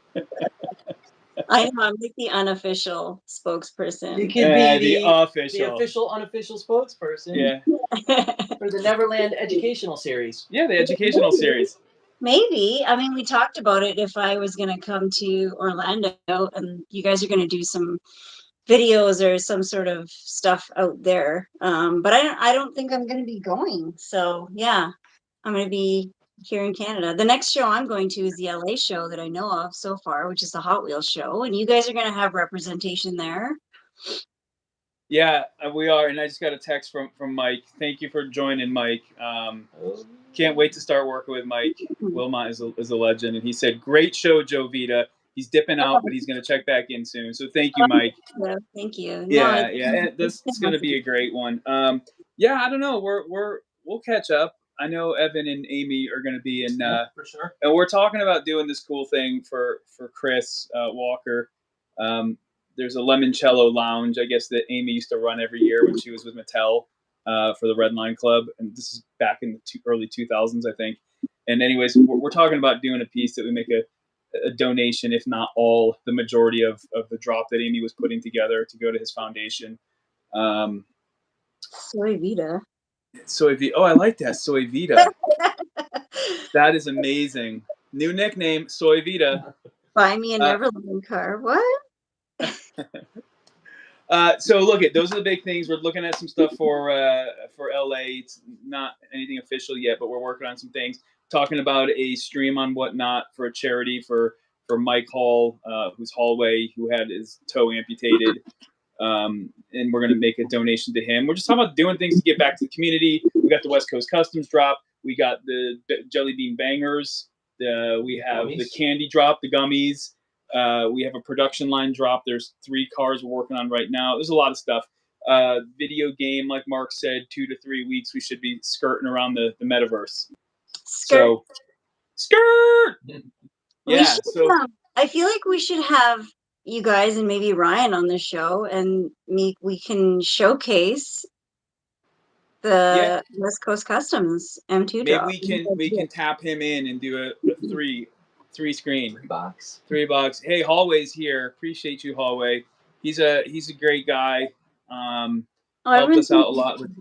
I know, I'm like the unofficial spokesperson. You could be the official, unofficial spokesperson. Yeah. For the Neverland educational series. Yeah, the educational series. Maybe. I mean, we talked about it if I was going to come to Orlando and you guys are going to do some videos or some sort of stuff out there. But I don't think I'm going to be going. So yeah, I'm going to be here in Canada. The next show I'm going to is the LA show that I know of so far, which is the Hot Wheels show. And you guys are going to have representation there. Yeah, we are. And I just got a text from Mike. Thank you for joining, Mike. Can't wait to start working with Mike. Wilmot is a legend. And he said, great show, Jovita. He's dipping out, but he's going to check back in soon. So thank you, Mike. Yeah, thank you. Yeah. This is going to be a great one. Yeah, I don't know. We'll catch up. I know Evan and Amy are going to be in. For sure. And we're talking about doing this cool thing for Chris Walker. There's a Limoncello Lounge, I guess, that Amy used to run every year when she was with Mattel for the Red Line Club. And this is back in the early 2000s, I think. And anyways, we're talking about doing a piece that we make a donation, if not all, the majority of the drop that Amy was putting together to go to his foundation. SRTJovita. Oh, I like that. SRTJovita. That is amazing. New nickname, Soyvita. Buy me a NVRLand car. What? So look, those are the big things. We're looking at some stuff for LA. It's not anything official yet, but we're working on some things. Talking about a stream on Whatnot for a charity for Mike Hall, who's Hallway, who had his toe amputated. And we're going to make a donation to him. We're just talking about doing things to give back to the community. We got the West Coast Customs drop. We got the Jelly Bean Bangers. We have the candy drop, the gummies. We have a production line drop. There's 3 cars we're working on right now. There's a lot of stuff. Video game, like Mark said, 2 to 3 weeks. We should be skirting around the metaverse. Skirt. So, skirt! Yeah. I feel like we should have you guys and maybe Ryan on the show, and we can showcase the West Coast Customs M2 drop. Maybe we can tap him in and do a 3 screen. 3 bucks. Hey, Hallway's here. Appreciate you, Hallway. He's a great guy. Helped us out a lot with.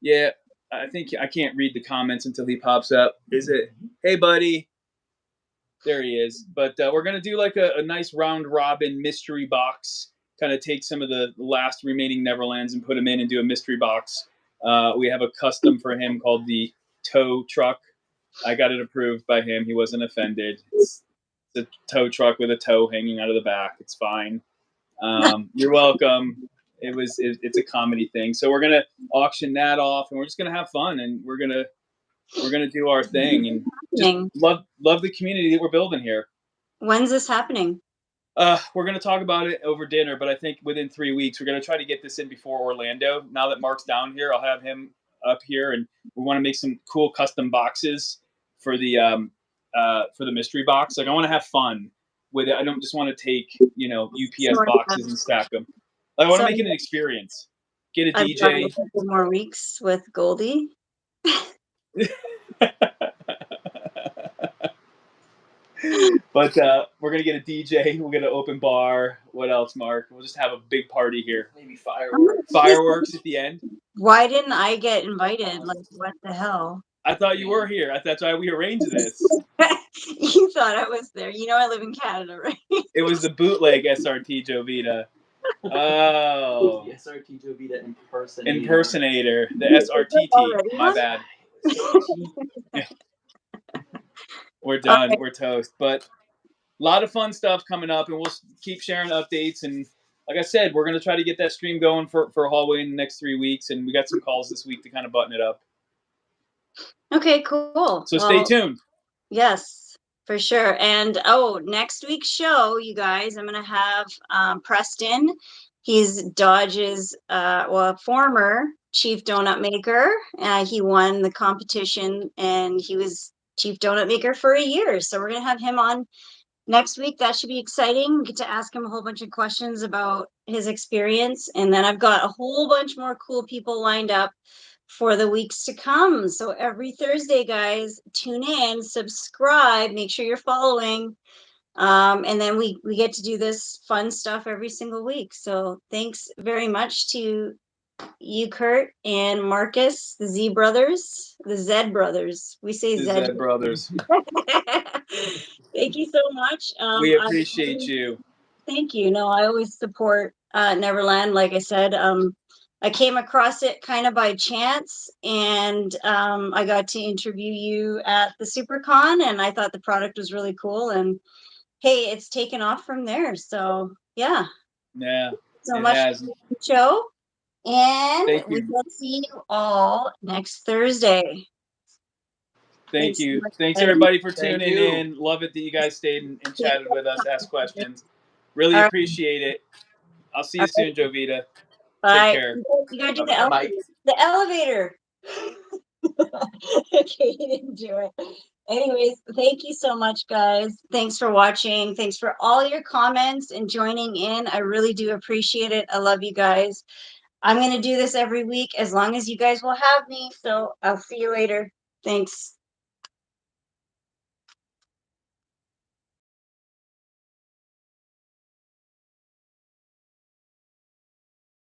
Yeah, I think I can't read the comments until he pops up. Is it? Hey, buddy. There he is. But we're gonna do like a nice round robin mystery box. Kind of take some of the last remaining Neverlands and put them in and do a mystery box. We have a custom for him called the tow truck. I got it approved by him. He wasn't offended. It's a tow truck with a toe hanging out of the back. It's fine. You're welcome. It's a comedy thing. So we're gonna auction that off, and we're just gonna have fun, and we're gonna do our thing, and just love the community that we're building here. When's this happening? We're gonna talk about it over dinner, but I think within 3 weeks we're gonna try to get this in before Orlando. Now that Mark's down here, I'll have him up here, and we want to make some cool custom boxes for the mystery box. Like, I want to have fun with it. I don't just want to take UPS boxes and stack them. I want to make it an experience. Get a DJ. A couple more weeks with Goldie. But we're gonna get a DJ. We'll get an open bar. What else, Mark? We'll just have a big party here. Maybe fireworks. Fireworks at the end. Why didn't I get invited? Like, what the hell? I thought you were here. That's why we arranged this. You thought I was there. You know I live in Canada, right? It was the bootleg SRTJovita. Oh. The SRTJovita impersonator. The SRTT. My bad. We're done. Okay. We're toast. But a lot of fun stuff coming up, and we'll keep sharing updates. And like I said, we're going to try to get that stream going for Hallway in the next 3 weeks. And we got some calls this week to kind of button it up. Okay, cool. So stay tuned. Yes, for sure. And next week's show, you guys, I'm going to have Preston. He's Dodge's former chief donut maker. He won the competition, and he was chief donut maker for a year. So we're going to have him on next week. That should be exciting. We get to ask him a whole bunch of questions about his experience. And then I've got a whole bunch more cool people lined up for the weeks to come. So every Thursday, guys, tune in, subscribe, make sure you're following. And then we get to do this fun stuff every single week. So thanks very much to you, Kurt, and Marcus, the Z brothers. We say the Z brothers. Thank you so much. We appreciate you. Thank you. No, I always support Neverland. Like I said, I came across it kind of by chance, and I got to interview you at the SuperCon, and I thought the product was really cool. And hey, it's taken off from there. So yeah. So much for the show. And we will see you all next Thursday. Thank you. Thanks everybody for tuning in. Love it that you guys stayed and chatted with us, asked questions. Really appreciate it. I'll see you soon, Jovita. Bye. Take care. You gotta do the elevator. Okay, you didn't do it. Anyways, thank you so much, guys. Thanks for watching. Thanks for all your comments and joining in. I really do appreciate it. I love you guys. I'm going to do this every week as long as you guys will have me. So I'll see you later. Thanks.